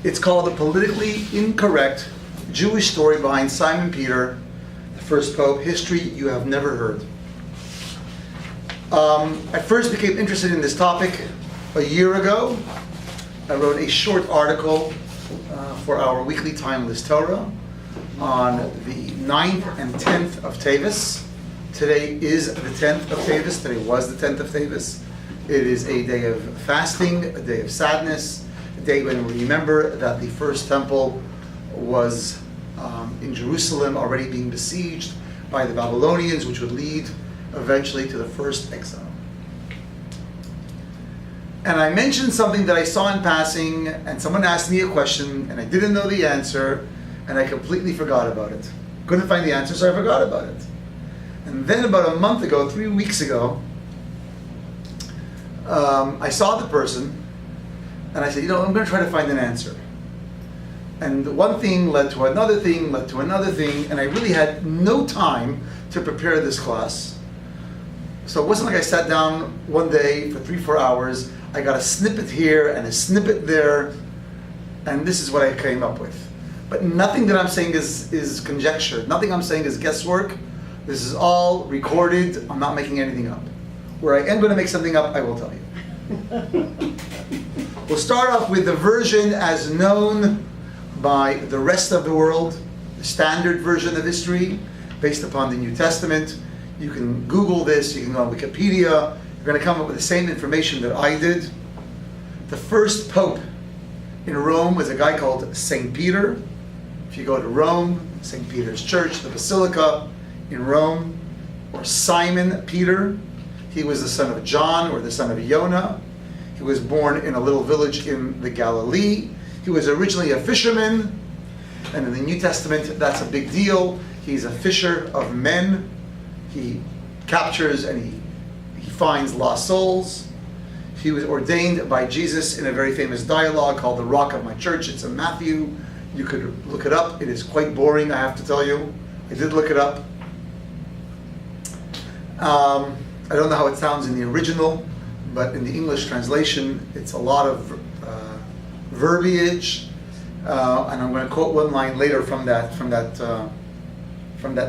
It's called The Politically Incorrect Jewish Story Behind Simon Peter, the First Pope, History You Have Never Heard. I first became interested in this topic a year ago. I wrote a short article for our weekly Timeless Torah on the 9th and 10th of Tevis. Today is the 10th of Tevis. Today was the 10th of Tevis. It is a day of fasting, a day of sadness, a day when we remember that the first temple was in Jerusalem, already being besieged by the Babylonians, which would lead eventually to the first exile. And I mentioned something that I saw in passing, and someone asked me a question, and I didn't know the answer, and I completely forgot about it. Couldn't find the answer, so I forgot about it. And then about a month ago, 3 weeks ago, I saw the person, and I said, I'm going to try to find an answer. And one thing led to another thing, led to another thing, and I really had no time to prepare this class. So it wasn't like I sat down one day for 3-4 hours, I got a snippet here and a snippet there, and this is what I came up with. But nothing that I'm saying is conjecture. Nothing I'm saying is guesswork. This is all recorded. I'm not making anything up. Where I am going to make something up, I will tell you. We'll start off with the version as known by the rest of the world, the standard version of history, based upon the New Testament. You can Google this, you can go on Wikipedia. You're going to come up with the same information that I did. The first pope in Rome was a guy called St. Peter. If you go to Rome, St. Peter's Church, the Basilica in Rome, or Simon Peter. He was the son of John, or the son of Yonah. He was born in a little village in the Galilee. He was originally a fisherman, and in the New Testament, that's a big deal. He's a fisher of men. He captures and he finds lost souls. He was ordained by Jesus in a very famous dialogue called The Rock of My Church. It's in Matthew. You could look it up. It is quite boring, I have to tell you. I did look it up. I don't know how it sounds in the original, but in the English translation, it's a lot of verbiage, and I'm going to quote one line later from that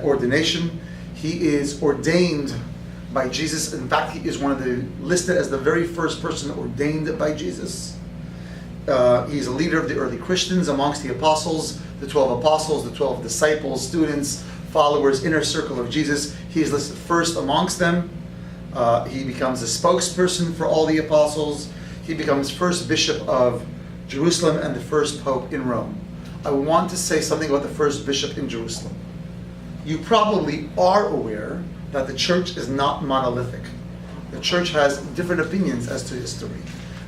ordination. He is ordained by Jesus. In fact, he is listed as the very first person ordained by Jesus. He's a leader of the early Christians amongst the apostles, the 12 apostles, the 12 disciples, students, followers, inner circle of Jesus. He is listed first amongst them. He becomes a spokesperson for all the apostles. He becomes first bishop of Jerusalem and the first pope in Rome. I want to say something about the first bishop in Jerusalem. You probably are aware that the church is not monolithic. The church has different opinions as to history.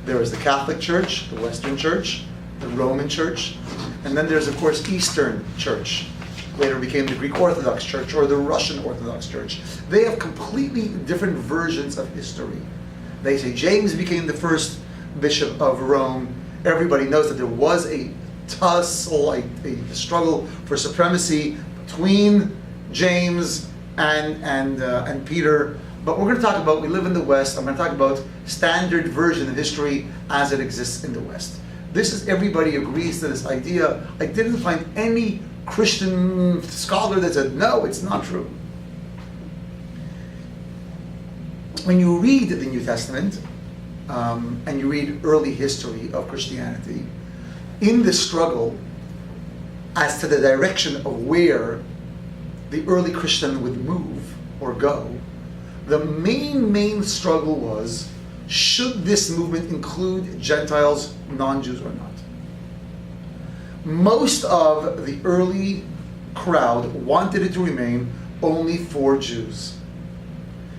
There is the Catholic Church, the Western Church, the Roman Church, and then there's, of course, Eastern Church. Later became the Greek Orthodox Church or the Russian Orthodox Church. They have completely different versions of history. They say James became the first bishop of Rome. Everybody knows that there was a tussle, a struggle for supremacy between James and Peter. But we're going to talk about, we live in the West, I'm going to talk about standard version of history as it exists in the West. Everybody agrees to this idea. I didn't find any Christian scholar that said, no, it's not true. When you read the New Testament, and you read early history of Christianity, in the struggle as to the direction of where the early Christian would move or go, the main struggle was, should this movement include Gentiles, non-Jews or not? Most of the early crowd wanted it to remain only for Jews.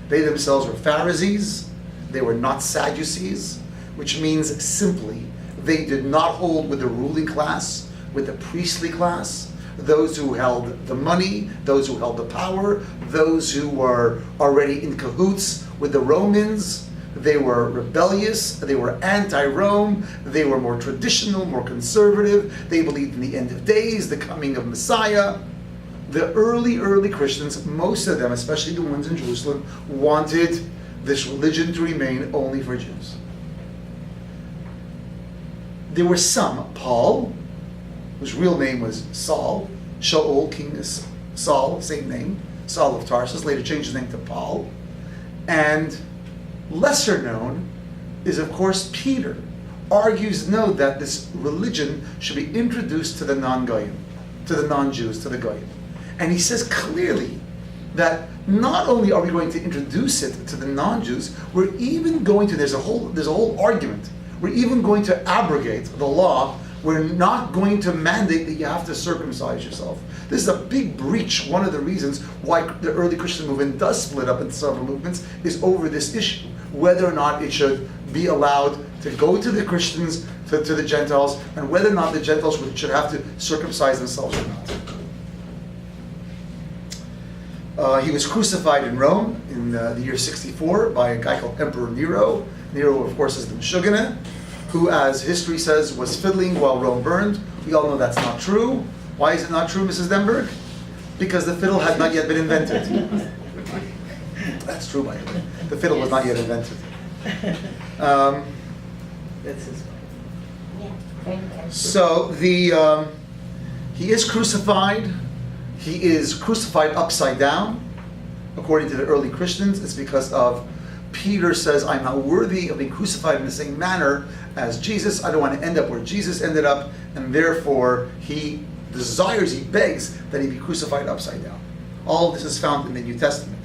They themselves were Pharisees. They were not Sadducees, which means simply they did not hold with the ruling class, with the priestly class, those who held the money, those who held the power, those who were already in cahoots with the Romans. They were rebellious, they were anti-Rome, they were more traditional, more conservative, they believed in the end of days, the coming of Messiah. The early Christians, most of them, especially the ones in Jerusalem, wanted this religion to remain only for Jews. there were some, Paul, whose real name was Saul, Shaul, King is Saul, same name, Saul of Tarsus, later changed his name to Paul. And lesser known is, of course, Peter. Argues no, that this religion should be introduced to the non-Goyim, to the non-Jews, to the Goyim. And he says clearly that not only are we going to introduce it to the non-Jews, we're even going to, there's a whole argument, we're even going to abrogate the law. We're not going to mandate that you have to circumcise yourself. This is a big breach. One of the reasons why the early Christian movement does split up into several movements is over this issue, whether or not it should be allowed to go to the Christians, to the Gentiles, and whether or not the Gentiles should have to circumcise themselves or not. He was crucified in Rome in the year 64 by a guy called Emperor Nero. Nero, of course, is the Meshuggah, who, as history says, was fiddling while Rome burned. We all know that's not true. Why is it not true, Mrs. Denburg? Because the fiddle had not yet been invented. That's true, by the way. The fiddle was not yet invented. That's his point. So he is crucified. He is crucified upside down. According to the early Christians, it's because of Peter says, I'm not worthy of being crucified in the same manner as Jesus. I don't want to end up where Jesus ended up, and therefore he desires, he begs that he be crucified upside down. All of this is found in the New Testament.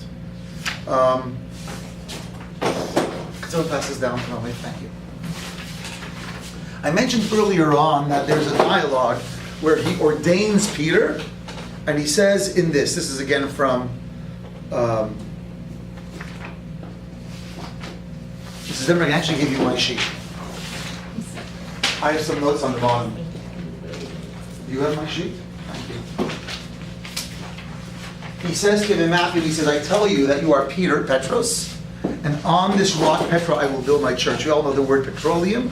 Someone pass this down for me, thank you. I mentioned earlier on that there's a dialogue where he ordains Peter, and he says in this is again from Mrs. Denburg, I actually gave you my sheet. I have some notes on the bottom. You have my sheet? Thank you. He says to him in Matthew, he says, I tell you that you are Peter, Petros, and on this rock, Petra, I will build my church. You all know the word petroleum,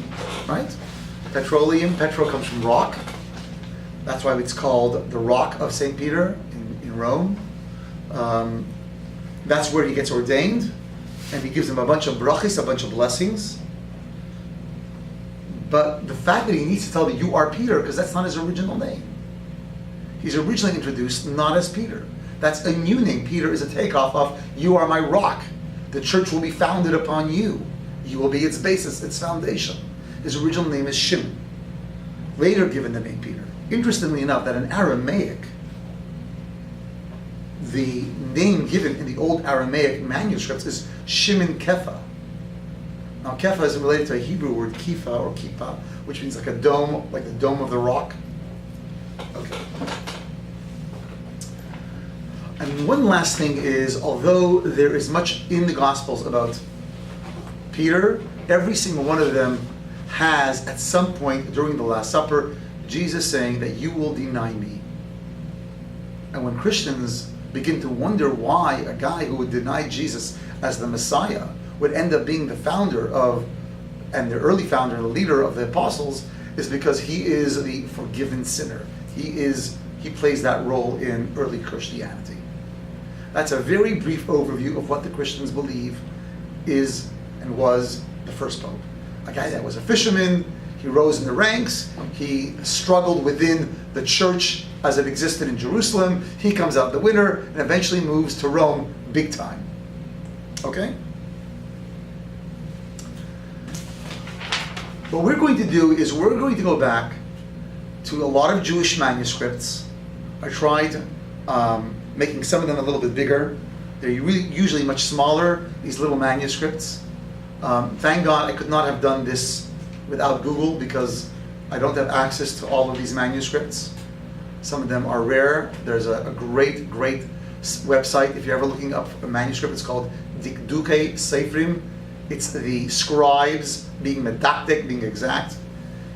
right? Petroleum, petro comes from rock. That's why it's called the Rock of St. Peter in Rome. That's where he gets ordained. And he gives him a bunch of brachis, a bunch of blessings. But the fact that he needs to tell me, you are Peter, because that's not his original name. He's originally introduced not as Peter. That's a new name. Peter is a takeoff of, you are my rock. The church will be founded upon you. You will be its basis, its foundation. His original name is Shimon. Later given the name Peter. Interestingly enough, that in Aramaic, the name given in the old Aramaic manuscripts is Shimon Kepha. Now Kepha is related to a Hebrew word kifa or kippah, which means like a dome, like the dome of the rock. Okay. And one last thing is, although there is much in the Gospels about Peter, every single one of them has at some point during the Last Supper, Jesus saying that you will deny me. And when Christians begin to wonder why a guy who would deny Jesus as the Messiah would end up being the founder of, and the early founder and the leader of the apostles, is because he is the forgiven sinner. He plays that role in early Christianity. That's a very brief overview of what the Christians believe is and was the first pope. A guy that was a fisherman, he rose in the ranks, he struggled within the church as it existed in Jerusalem, he comes out the winner, and eventually moves to Rome big time. Okay? What we're going to do is we're going to go back to a lot of Jewish manuscripts. I tried making some of them a little bit bigger. They're usually much smaller, these little manuscripts. Thank God I could not have done this without Google, because I don't have access to all of these manuscripts. Some of them are rare. There's a great website. If you're ever looking up a manuscript, it's called Dikduke Seifrim. It's the scribes being medactic, being exact.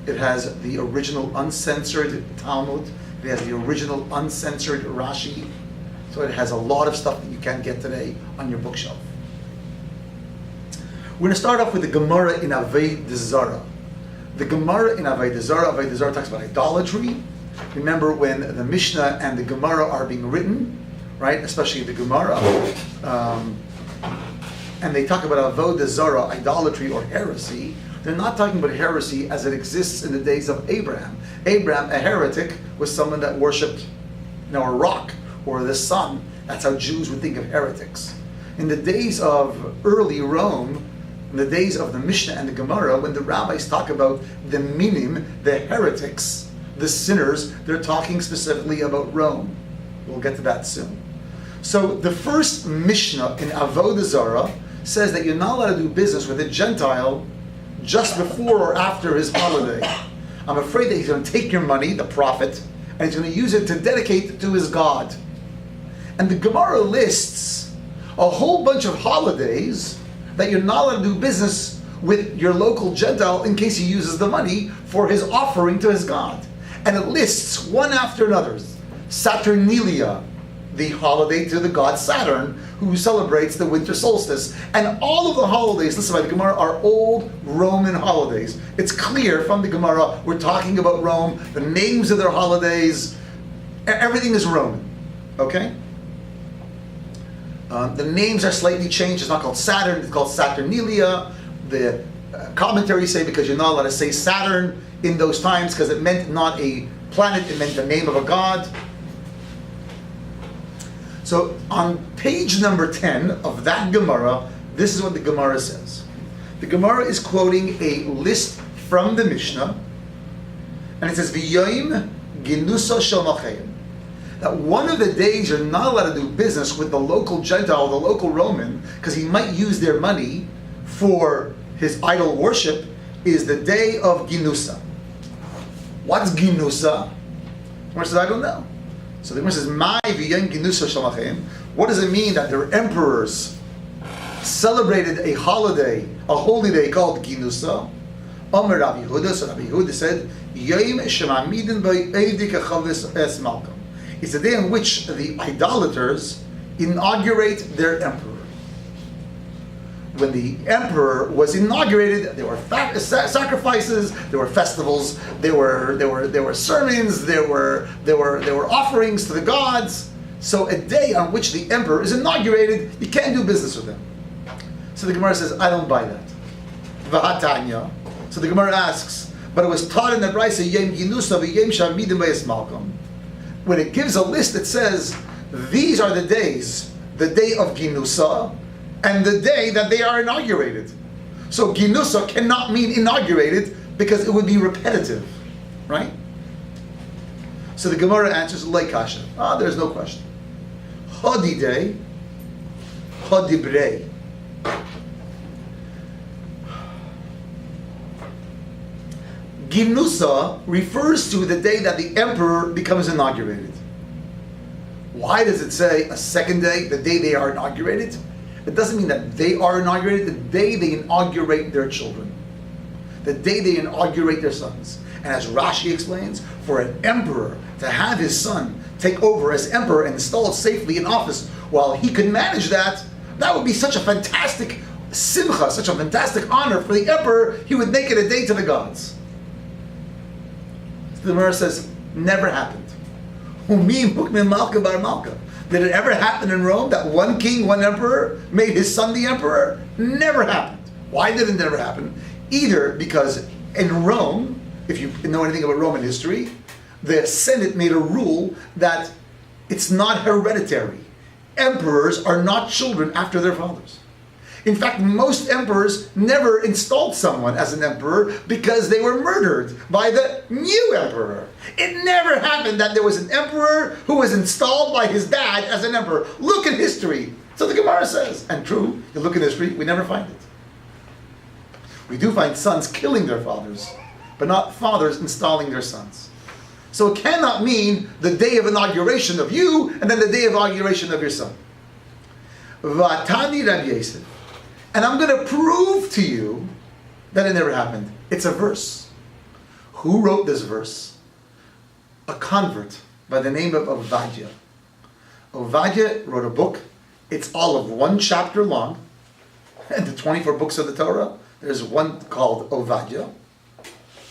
It has the original uncensored Talmud. It has the original uncensored Rashi. So it has a lot of stuff that you can't get today on your bookshelf. We're going to start off with the Gemara in Avodah Zarah. The Gemara in Avodah Zarah talks about idolatry. Remember when the Mishnah and the Gemara are being written, right? Especially the Gemara. And they talk about Avodah Zarah, idolatry or heresy. they're not talking about heresy as it exists in the days of Abraham. Abraham, a heretic, was someone that worshipped, a rock or the sun. That's how Jews would think of heretics. In the days of early Rome, in the days of the Mishnah and the Gemara, when the rabbis talk about the minim, the heretics, the sinners, they're talking specifically about Rome. We'll get to that soon. So the first Mishnah in Avodah Zarah says that you're not allowed to do business with a Gentile just before or after his holiday. I'm afraid that he's going to take your money, the prophet, and he's going to use it to dedicate it to his God. And the Gemara lists a whole bunch of holidays that you're not allowed to do business with your local Gentile in case he uses the money for his offering to his God. And it lists one after another. Saturnalia, the holiday to the god Saturn, who celebrates the winter solstice. And all of the holidays listed by the Gemara are old Roman holidays. It's clear from the Gemara, we're talking about Rome, the names of their holidays, everything is Roman. Okay? The names are slightly changed. It's not called Saturn, it's called Saturnalia. The commentaries say because you're not allowed to say Saturn in those times because it meant not a planet, it meant the name of a god. So on page number 10 of that Gemara, this is what the Gemara says. The Gemara is quoting a list from the Mishnah, and it says, V'yoim ginusa shel malchayim. That one of the days you're not allowed to do business with the local Gentile, the local Roman, because he might use their money for his idol worship, is the day of Ginusa. What's Ginusa? The Gemara says, I don't know. So the Gemara says, "Mai v'yom ginusa shel malchayim." What does it mean that their emperors celebrated a holiday, a holy day called Ginusa? Omer Rabbi Yehuda. So Rabbi Yehuda said, "Yom shemamidin b'eivdi kachavis es malkam." It's the day in which the idolaters inaugurate their emperor. When the emperor was inaugurated, there were sacrifices, there were festivals, there were sermons, there were offerings to the gods. So a day on which the emperor is inaugurated, you can't do business with him. So the Gemara says, I don't buy that. V'hatanya. So the Gemara asks, but it was taught in the Brisa Yom Ginusa v'Yom Shamidim B'Yis Malkam. When it gives a list that says these are the days, the day of Ginusa, and the day that they are inaugurated. So Ginusa cannot mean inaugurated because it would be repetitive, right? So the Gemara answers like kasha. There's no question. Hodidei, hodibrei. Ginusa refers to the day that the emperor becomes inaugurated. Why does it say a second day, the day they are inaugurated? It doesn't mean that they are inaugurated, the day they inaugurate their children. The day they inaugurate their sons. And as Rashi explains, for an emperor to have his son take over as emperor and installed safely in office while he could manage that, that would be such a fantastic simcha, such a fantastic honor for the emperor, he would make it a day to the gods. The Gemara says, never happened. Did it ever happen in Rome that one king, one emperor, made his son the emperor? Never happened. Why did it never happen? Either because in Rome, if you know anything about Roman history, the Senate made a rule that it's not hereditary. Emperors are not children after their fathers. In fact, most emperors never installed someone as an emperor because they were murdered by the new emperor. It never happened that there was an emperor who was installed by his dad as an emperor. Look at history. So the Gemara says, and true, you look at history, we never find it. We do find sons killing their fathers, but not fathers installing their sons. So it cannot mean the day of inauguration of you and then the day of inauguration of your son. Vatani Rabbi Yosef. And I'm going to prove to you that it never happened. It's a verse. Who wrote this verse? A convert by the name of Ovadia. Ovadia wrote a book. It's all of one chapter long. And the 24 books of the Torah, there's one called Ovadia,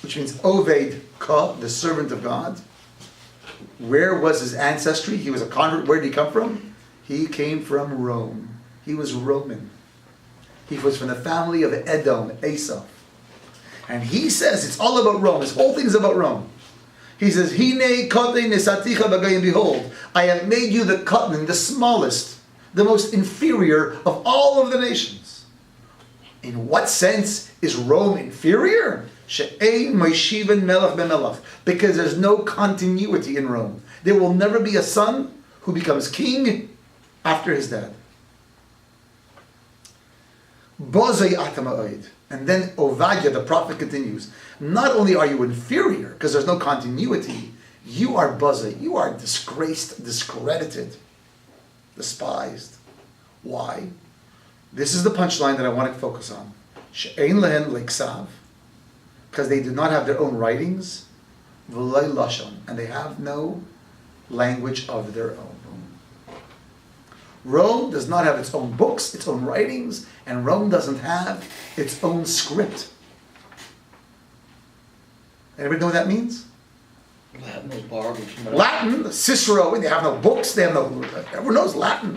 which means Oved Ka, the servant of God. Where was his ancestry? He was a convert. Where did he come from? He came from Rome. He was Roman. He was from the family of Edom, Esau. And he says it's all about Rome. This whole thing is about Rome. He says, Hine kote nesaticha bagayim, behold, I have made you the katan, the smallest, the most inferior of all of the nations. In what sense is Rome inferior? She'ein moishiven melech bemelech. Because there's no continuity in Rome. There will never be a son who becomes king after his dad. Bozei atama'oid. And then Ovadia, the prophet, continues, not only are you inferior, because there's no continuity, you are buzzy, you are disgraced, discredited, despised. Why? This is the punchline that I want to focus on. She'ein lehen leiksav, because they do not have their own writings, v'lei lashon, and they have no language of their own. Rome does not have its own books, its own writings, and Rome doesn't have its own script. Anybody know what that means? Latin is borrowed from Latin, Cicero, they have no books, they have no, everyone knows Latin.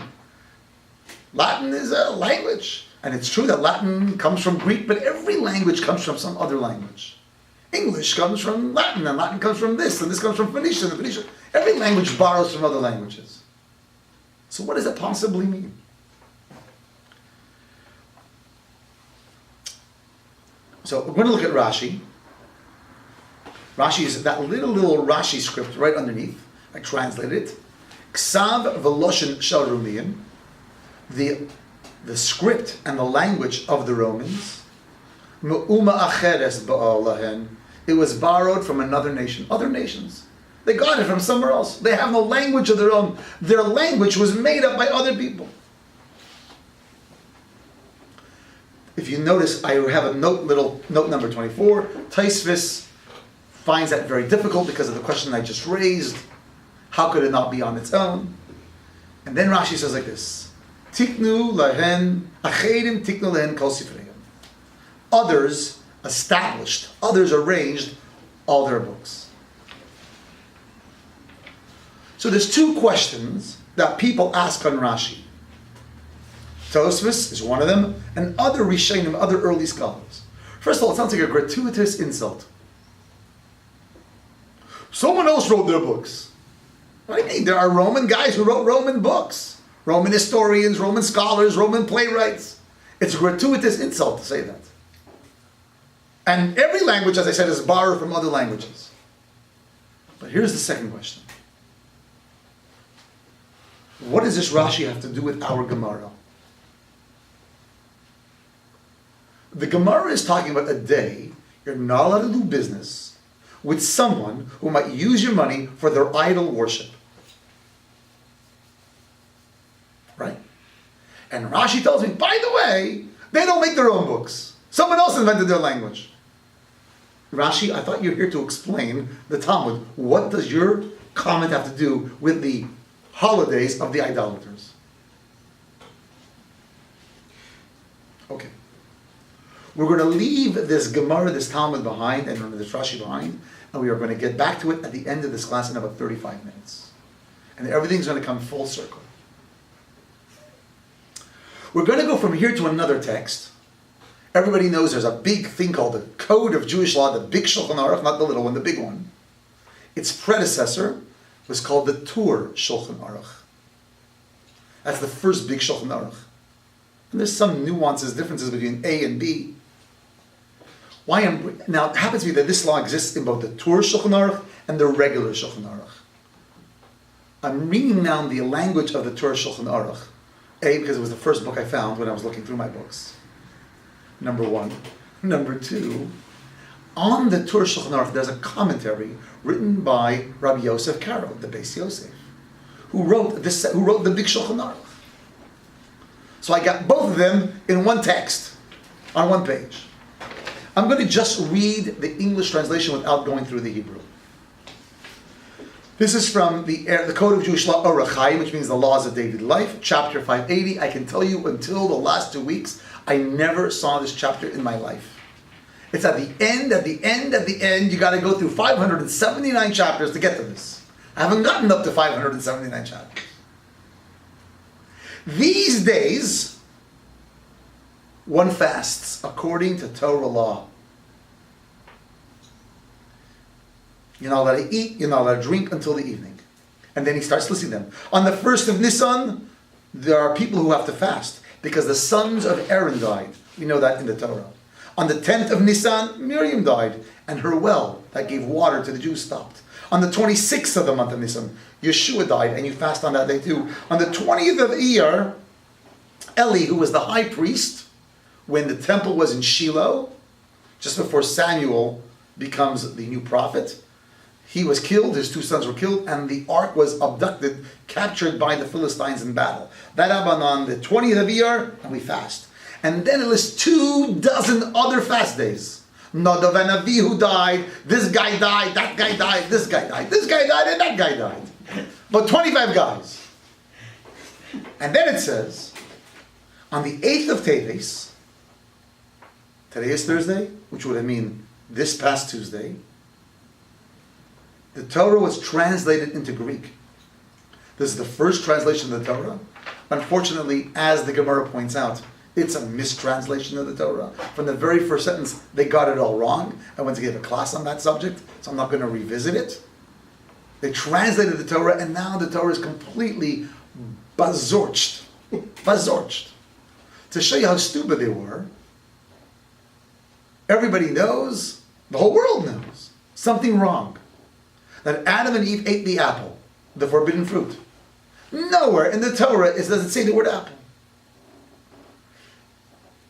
Latin is a language. And it's true that Latin comes from Greek, but every language comes from some other language. English comes from Latin, and Latin comes from this, and this comes from Phoenician, and Phoenician. Every language borrows from other languages. So what does it possibly mean? So we're going to look at Rashi. Rashi is that little Rashi script right underneath. I translated it. Ksav v'loshen shel Rumian. The script and the language of the Romans. Me'uma acheres ba'al lahen. It was borrowed from another nation, other nations. They got it from somewhere else. They have no language of their own. Their language was made up by other people. If you notice, I have a note number 24. Taisvis finds that very difficult because of the question I just raised. How could it not be on its own? And then Rashi says like this: Tiknu lahen acherim tiknu lahen kol sifreim. Others established, others arranged all their books. So there's two questions that people ask on Rashi. Tosfos is one of them, and other Rishonim, other early scholars. First of all, it sounds like a gratuitous insult. Someone else wrote their books. What do you mean? There are Roman guys who wrote Roman books. Roman historians, Roman scholars, Roman playwrights. It's a gratuitous insult to say that. And every language, as I said, is borrowed from other languages. But here's the second question. What does this Rashi have to do with our Gemara? The Gemara is talking about a day you're not allowed to do business with someone who might use your money for their idol worship. Right? And Rashi tells me, by the way, they don't make their own books. Someone else invented their language. Rashi, I thought you were here to explain the Talmud. What does your comment have to do with the holidays of the idolaters? Okay. We're going to leave this Gemara, this Talmud behind, and this Rashi behind, and we are going to get back to it at the end of this class in about 35 minutes. And everything's going to come full circle. We're going to go from here to another text. Everybody knows there's a big thing called the Code of Jewish Law, the big Shulchan Aruch, not the little one, the big one. Its predecessor was called the Tur Shulchan Aruch. That's the first big Shulchan Aruch. And there's some nuances, differences between A and B. Now, it happens to be that this law exists in both the Tur Shulchan Aruch and the regular Shulchan Aruch. I'm reading now the language of the Tur Shulchan Aruch. A, because it was the first book I found when I was looking through my books. Number one. Number two, on the Tur Shulchan Aruch, there's a commentary written by Rabbi Yosef Karo, the Beis Yosef, who wrote the big Shulchan Aruch. So I got both of them in one text, on one page. I'm going to just read the English translation without going through the Hebrew. This is from the Code of Jewish Law, Orach Chaim, which means the laws of daily life, chapter 580. I can tell you until the last 2 weeks, I never saw this chapter in my life. It's at the end. You got to go through 579 chapters to get to this. I haven't gotten up to 579 chapters. These days, one fasts according to Torah law. You're not allowed to eat, you're not allowed to drink until the evening. And then he starts listing them. On the 1st of Nisan, there are people who have to fast because the sons of Aaron died. We know that in the Torah. On the 10th of Nisan, Miriam died, and her well that gave water to the Jews stopped. On the 26th of the month of Nisan, Yeshua died, and you fast on that day too. On the 20th of Iyar, Eli, who was the high priest, when the temple was in Shiloh, just before Samuel becomes the new prophet, he was killed, his 2 sons were killed, and the ark was abducted, captured by the Philistines in battle. That happened on the 20th of Iyar, and we fast. And then it lists 24 other fast days. Nadav and Avihu died, this guy died, that guy died, this guy died, this guy died, and that guy died. But 25 guys. And then it says, on the 8th of Teves, today is Thursday, which would mean this past Tuesday, the Torah was translated into Greek. This is the first translation of the Torah. Unfortunately, as the Gemara points out, it's a mistranslation of the Torah. From the very first sentence, they got it all wrong. I went to give a class on that subject, so I'm not going to revisit it. They translated the Torah, and now the Torah is completely bazorched. Bazorched. To show you how stupid they were, everybody knows, the whole world knows, something wrong. That Adam and Eve ate the apple, the forbidden fruit. Nowhere in the Torah does it say the word apple.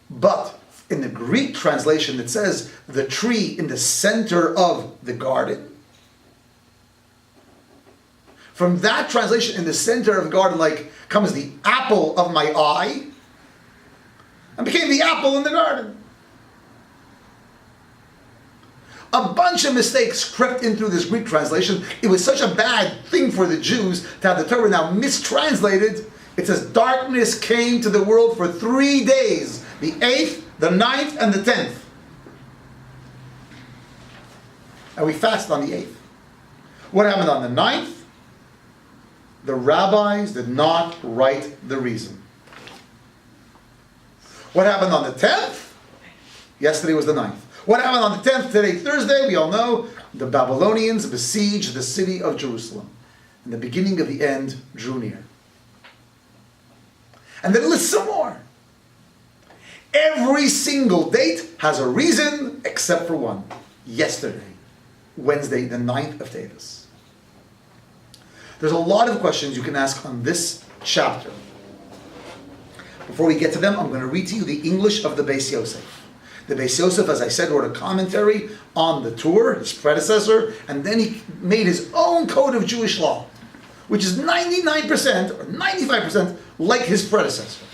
But in the Greek translation it says the tree in the center of the garden. From that translation, in the center of the garden, like, comes the apple of my eye, and became the apple in the garden. A bunch of mistakes crept in through this Greek translation. It was such a bad thing for the Jews to have the Torah now mistranslated. It says darkness came to the world for 3 days. The 8th, the 9th, and the 10th. And we fast on the 8th. What happened on the 9th? The rabbis did not write the reason. What happened on the 10th? Yesterday was the 9th. What happened on the 10th? Today, Thursday, we all know, the Babylonians besieged the city of Jerusalem. And the beginning of the end drew near. And then it lists some more. Every single date has a reason except for one. Yesterday, Wednesday, the 9th of Teves. There's a lot of questions you can ask on this chapter. Before we get to them, I'm going to read to you the English of the Beis Yosef. The Beis Yosef, as I said, wrote a commentary on the Torah, his predecessor, and then he made his own code of Jewish law, which is 99% or 95% like his predecessor.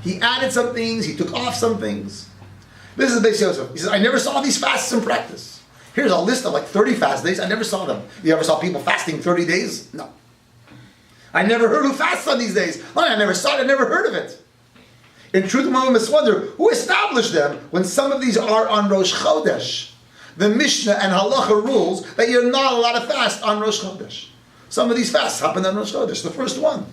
He added some things, he took off some things. This is the Beis Yosef. He says, I never saw these fasts in practice. Here's a list of like 30 fast days. I never saw them. You ever saw people fasting 30 days? No. I never heard who fasts on these days. No, I never saw it. I never heard of it. In truth, one must wonder, who established them when some of these are on Rosh Chodesh? The Mishnah and Halacha rules that you're not allowed to fast on Rosh Chodesh. Some of these fasts happened on Rosh Chodesh. The first one.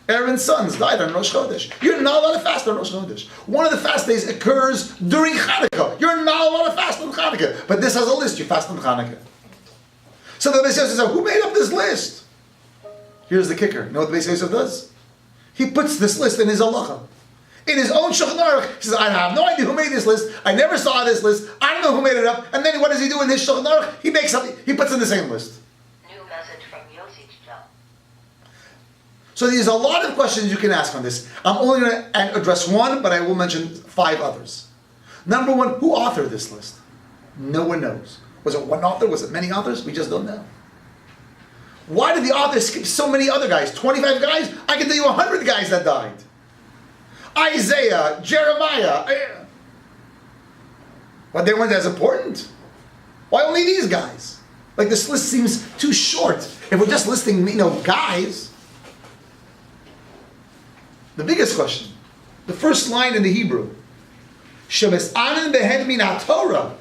Aaron's sons died on Rosh Chodesh. You're not allowed to fast on Rosh Chodesh. One of the fast days occurs during Hanukkah. You're not allowed to fast on Hanukkah. But this has a list. You fast on Hanukkah. So the Beis Yosef says, who made up this list? Here's the kicker. You know what the Beis Yosef does? He puts this list in his halacha. In his own Shulchan Aruch. He says, I have no idea who made this list. I never saw this list. I don't know who made it up. And then what does he do in his Shulchan Aruch? He makes something. He puts in the same list. So there's a lot of questions you can ask on this. I'm only going to address one, but I will mention 5 others. Number one, who authored this list? No one knows. Was it one author? Was it many authors? We just don't know. Why did the author skip so many other guys? 25 guys? I can tell you 100 guys that died. Isaiah, Jeremiah. But they weren't as important. Why only these guys? Like, this list seems too short. If we're just listing, guys. The biggest question, the first line in the Hebrew, Shebes'anan behen min ha-Torah,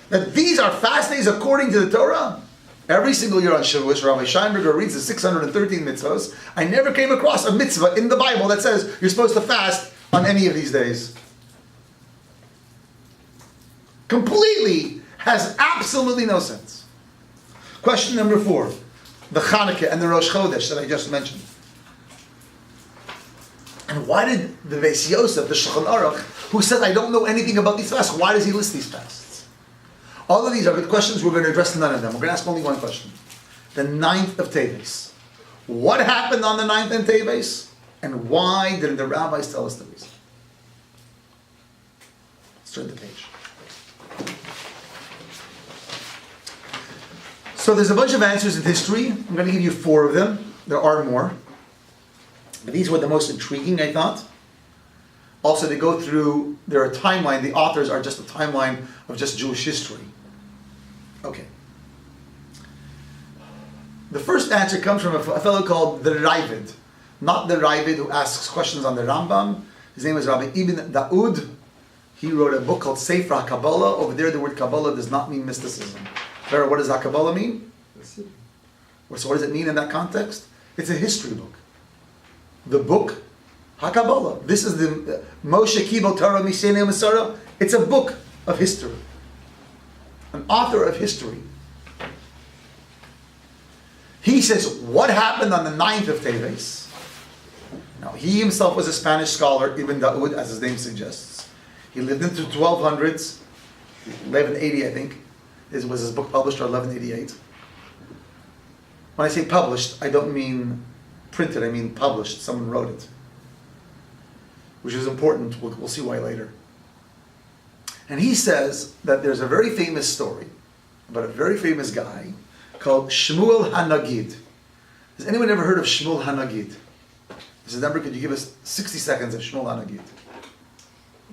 that these are fast days according to the Torah. Every single year on Shavuos, Rabbi Scheinberger reads the 613 mitzvahs. I never came across a mitzvah in the Bible that says you're supposed to fast on any of these days. Completely has absolutely no sense. Question number 4. The Chanukah and the Rosh Chodesh that I just mentioned. And why did the Beis Yosef, the Shulchan Aruch, who says, I don't know anything about these fasts, why does he list these fasts? All of these are good questions. We're going to address none of them. We're going to ask only one question. The 9th of Teves. What happened on the 9th of Teves? And why didn't the rabbis tell us the reason? Let's turn the page. So there's a bunch of answers in history. I'm going to give you 4 of them. There are more. But these were the most intriguing, I thought. Also, they go through their timeline. The authors are just a timeline of just Jewish history. Okay. The first answer comes from a fellow called the Ravid. Not the Ravid who asks questions on the Rambam. His name is Rabbi Ibn Daud. He wrote a book called Sefer HaKabbalah. Over there, the word Kabbalah does not mean mysticism. Sarah, what does HaKabbalah mean? So what does it mean in that context? It's a history book. The book HaKabbalah. This is the Moshe Kibel Torah Mishneh Masara. It's a book of history. An author of history. He says, what happened on the 9th of Teves? Now, he himself was a Spanish scholar, Ibn Daud, as his name suggests. He lived into the 1200s, 1180, I think. This was his book published, or 1188. When I say published, I don't mean printed, I mean published. Someone wrote it. Which is important. We'll see why later. And he says that there's a very famous story about a very famous guy called Shmuel HaNagid. Has anyone ever heard of Shmuel HaNagid? Mrs. Denburg, could you give us 60 seconds of Shmuel HaNagid?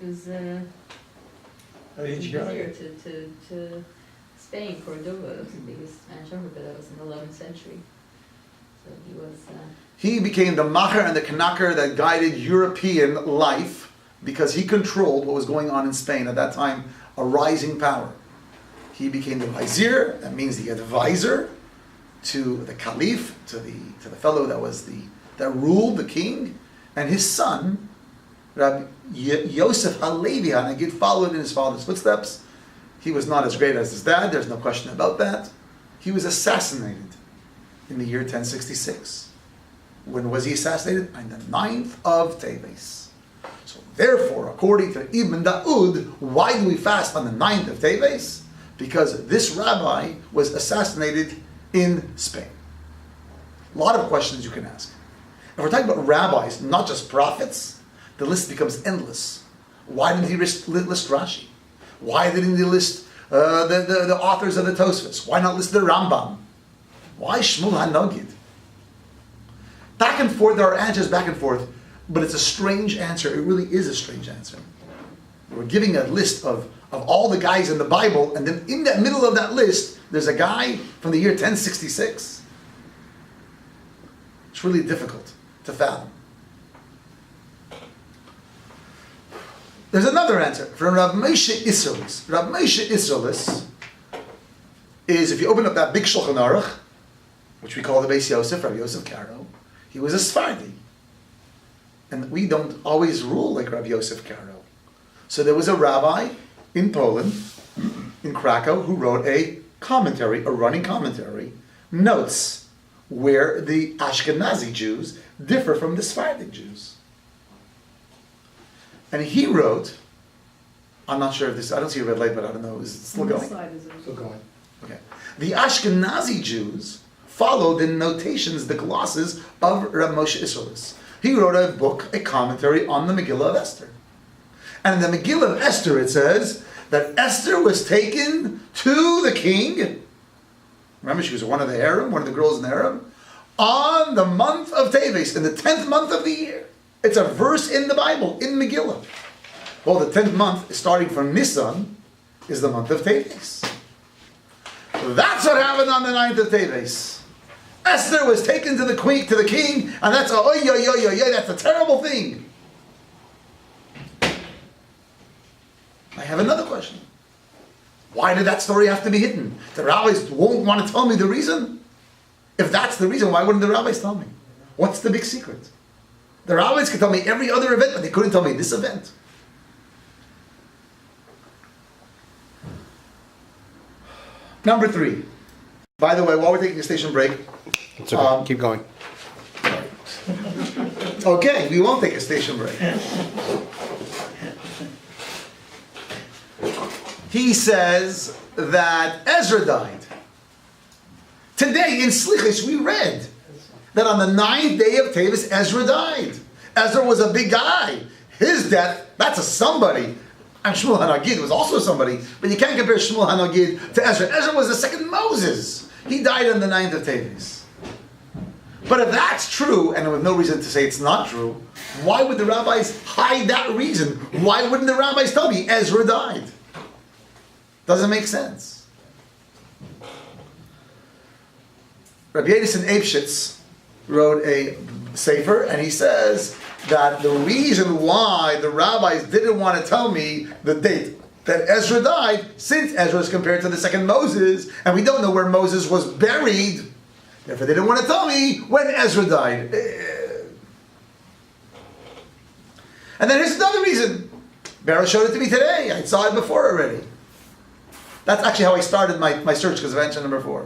It was here to Spain, Cordoba. It was the biggest Spanish empire, but that was in the 11th century. So he was... He became the macher and the knacker that guided European life because he controlled what was going on in Spain at that time, a rising power. He became the vizier, that means the advisor to the caliph, to the fellow that ruled the king, and his son, Rabbi Yosef HaLevi HaNagid, followed in his father's footsteps. He was not as great as his dad, there's no question about that. He was assassinated in the year 1066. When was he assassinated? On the 9th of Teves. So therefore, according to Ibn Daud, why do we fast on the 9th of Teves? Because this rabbi was assassinated in Spain. A lot of questions you can ask. If we're talking about rabbis, not just prophets, the list becomes endless. Why didn't he list Rashi? Why didn't he list the authors of the Tosfos? Why not list the Rambam? Why Shmuel HaNagid? Back and forth, there are answers back and forth, but it's a strange answer. It really is a strange answer. We're giving a list of all the guys in the Bible, and then in the middle of that list, there's a guy from the year 1066. It's really difficult to fathom. There's another answer from Rav Moshe Isserles. Rav Moshe Isserles is, if you open up that big Shulchan Aruch, which we call the Beis Yosef, Rabbi Yosef Karo, he was a Sephardi. And we don't always rule like Rabbi Yosef Karo. So there was a rabbi in Poland, in Krakow, who wrote a commentary, a running commentary, notes where the Ashkenazi Jews differ from the Sephardic Jews. And he wrote, I'm not sure if this, I don't see a red light, but I don't know, is it still going? Still going. Okay. The Ashkenazi Jews followed the notations, the glosses of Rav Moshe Isserles. He wrote a book, a commentary on the Megillah of Esther. And in the Megillah of Esther it says that Esther was taken to the king. Remember, she was one of the harem, one of the girls in the harem, on the month of Teves, in the 10th month of the year. It's a verse in the Bible, in Megillah. Well, the 10th month, starting from Nisan, is the month of Teves. That's what happened on the 9th of Teves. Esther was taken to the queen, to the king, and that's that's a terrible thing. I have another question. Why did that story have to be hidden? The rabbis won't want to tell me the reason? If that's the reason, why wouldn't the rabbis tell me? What's the big secret? The rabbis could tell me every other event, but they couldn't tell me this event. Number 3. By the way, while we're taking a station break, It's okay. Keep going. okay, we won't take a station break. He says that Ezra died. Today in Slichos we read that on the 9th day of Tevis, Ezra died. Ezra was a big guy. His death, that's a somebody. And Shmuel HaNagid was also somebody, but you can't compare Shmuel HaNagid to Ezra. Ezra was the second Moses. He died on the 9th of Tevis. But if that's true, and with no reason to say it's not true, why would the rabbis hide that reason? Why wouldn't the rabbis tell me Ezra died? Doesn't make sense. Rabbi Yedison Eibschitz wrote a sefer, and he says that the reason why the rabbis didn't want to tell me the date that Ezra died, since Ezra is compared to the second Moses, and we don't know where Moses was buried, therefore they didn't want to tell me when Ezra died. And then here's another reason. Barrow showed it to me today. I saw it before already. That's actually how I started my search, because of answer number 4.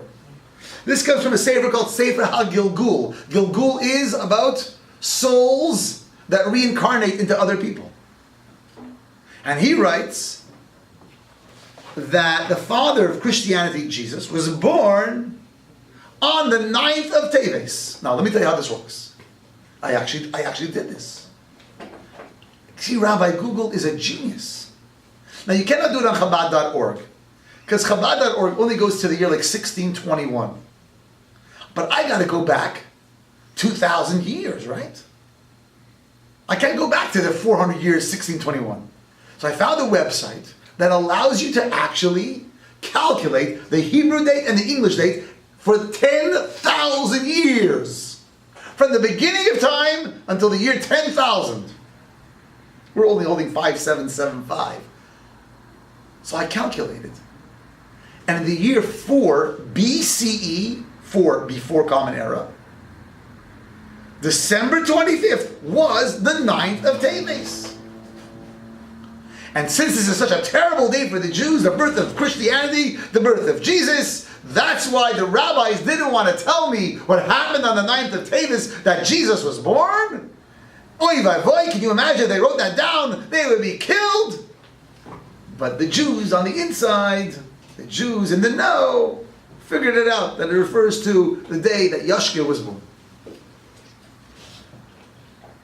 This comes from a sefer called Sefer HaGilgul. Gilgul is about souls that reincarnate into other people. And he writes that the father of Christianity, Jesus, was born on the 9th of Teves. Now, let me tell you how this works. I actually did this. See, Rabbi Google is a genius. Now, you cannot do it on Chabad.org, because Chabad.org only goes to the year like 1621. But I got to go back 2,000 years, right? I can't go back to the 400 years, 1621. So I found a website that allows you to actually calculate the Hebrew date and the English date for 10,000 years. From the beginning of time until the year 10,000. We're only holding 5775. So I calculated. And in the year 4 BCE, 4 before Common Era, December 25th was the 9th of Teves. And since this is such a terrible day for the Jews, the birth of Christianity, the birth of Jesus, that's why the rabbis didn't want to tell me what happened on the 9th of Teves, that Jesus was born. Oy vay vay, can you imagine if they wrote that down? They would be killed. But the Jews on the inside, the Jews in the know, figured it out, that it refers to the day that Yashka was born.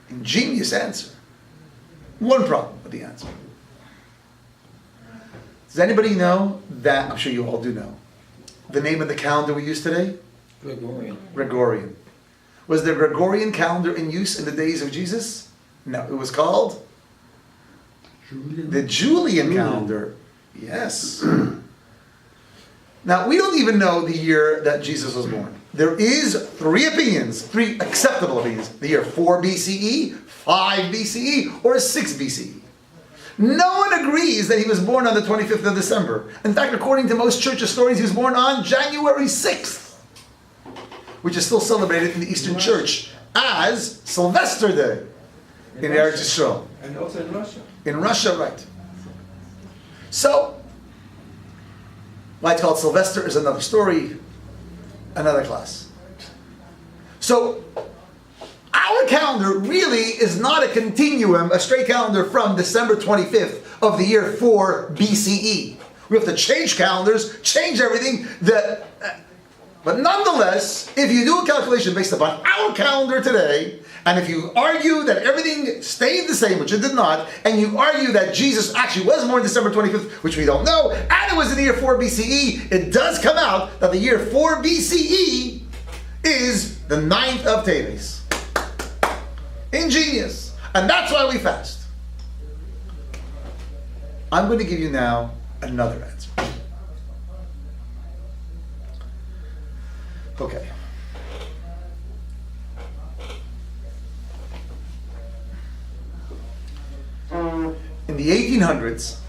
Ingenious answer. One problem with the answer. Does anybody know that, I'm sure you all do know, the name of the calendar we use today? Gregorian. Was the Gregorian calendar in use in the days of Jesus? No, it was called the Julian calendar. Yes. Now, we don't even know the year that Jesus was born. There is 3 opinions, 3 acceptable opinions. The year 4 BCE, 5 BCE, or 6 BCE. No one agrees that he was born on the 25th of December. In fact, according to most church historians, he was born on January 6th, which is still celebrated in the Eastern Church as Sylvester Day in Eretz Yisrael. And also in Russia. In Russia, right. So, why it's called Sylvester is another story, another class. So, our calendar really is not a continuum, a straight calendar from December 25th of the year 4 BCE. We have to change calendars, change everything. But nonetheless, if you do a calculation based upon our calendar today, and if you argue that everything stayed the same, which it did not, and you argue that Jesus actually was born December 25th, which we don't know, and it was in the year 4 BCE, it does come out that the year 4 BCE is the 9th of Teves. Ingenious. And that's why we fast. I'm going to give you now another answer. Okay. In the 1800s,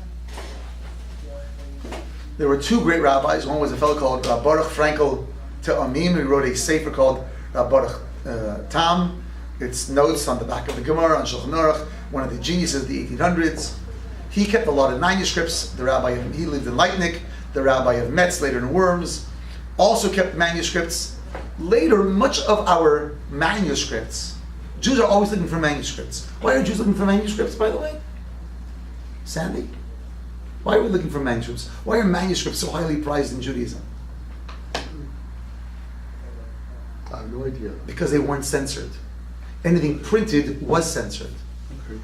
there were 2 great rabbis. One was a fellow called Baruch Frankel Te'amim, who wrote a sefer called Baruch Tam. It's notes on the back of the Gemara, on Shulchan Aruch, one of the geniuses of the 1800s. He kept a lot of manuscripts. He lived in Leipzig, the rabbi of Metz, later in Worms. also kept manuscripts. Later, much of our manuscripts, Jews are always looking for manuscripts. Why are Jews looking for manuscripts, by the way? Sandy? Why are we looking for manuscripts? Why are manuscripts so highly prized in Judaism? I have no idea. Because they weren't censored. Anything printed was censored. Okay.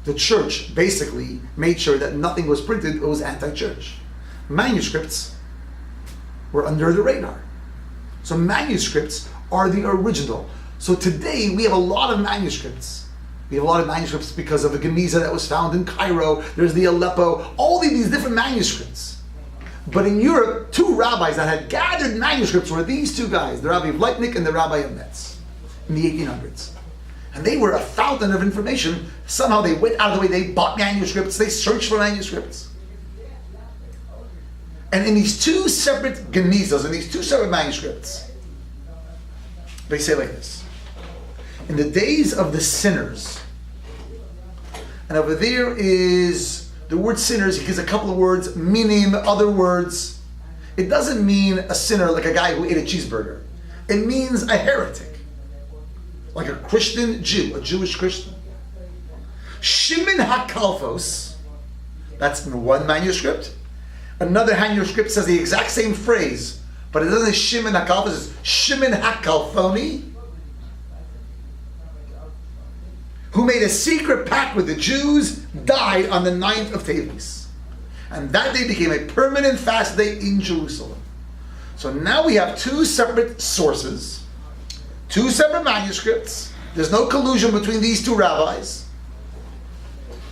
The church basically made sure that nothing was printed, it was anti-church. Manuscripts were under the radar. So manuscripts are the original. So today we have a lot of manuscripts. We have a lot of manuscripts because of the Gemiza that was found in Cairo. There's the Aleppo, all of these different manuscripts. But in Europe, two rabbis that had gathered manuscripts were these two guys, the Rabbi of Leipzig and the Rabbi of Metz, in the 1800s. And they were a fountain of information. Somehow they went out of the way, they bought manuscripts, they searched for manuscripts. And in these two separate Gemizas, in these two separate manuscripts, they say like this: in the days of the sinners, and over there is the word sinners, he gives a couple of words, meaning other words. It doesn't mean a sinner like a guy who ate a cheeseburger. It means a heretic, like a Christian Jew, a Jewish Christian. Shimon HaKalfos, that's in one manuscript. Another manuscript says the exact same phrase, but it doesn't say Shimon HaKalfos, it's Shimon HaKalfoni, who made a secret pact with the Jews, died on the 9th of Teves. And that day became a permanent fast day in Jerusalem. So now we have two separate sources, two separate manuscripts. There's no collusion between these two rabbis.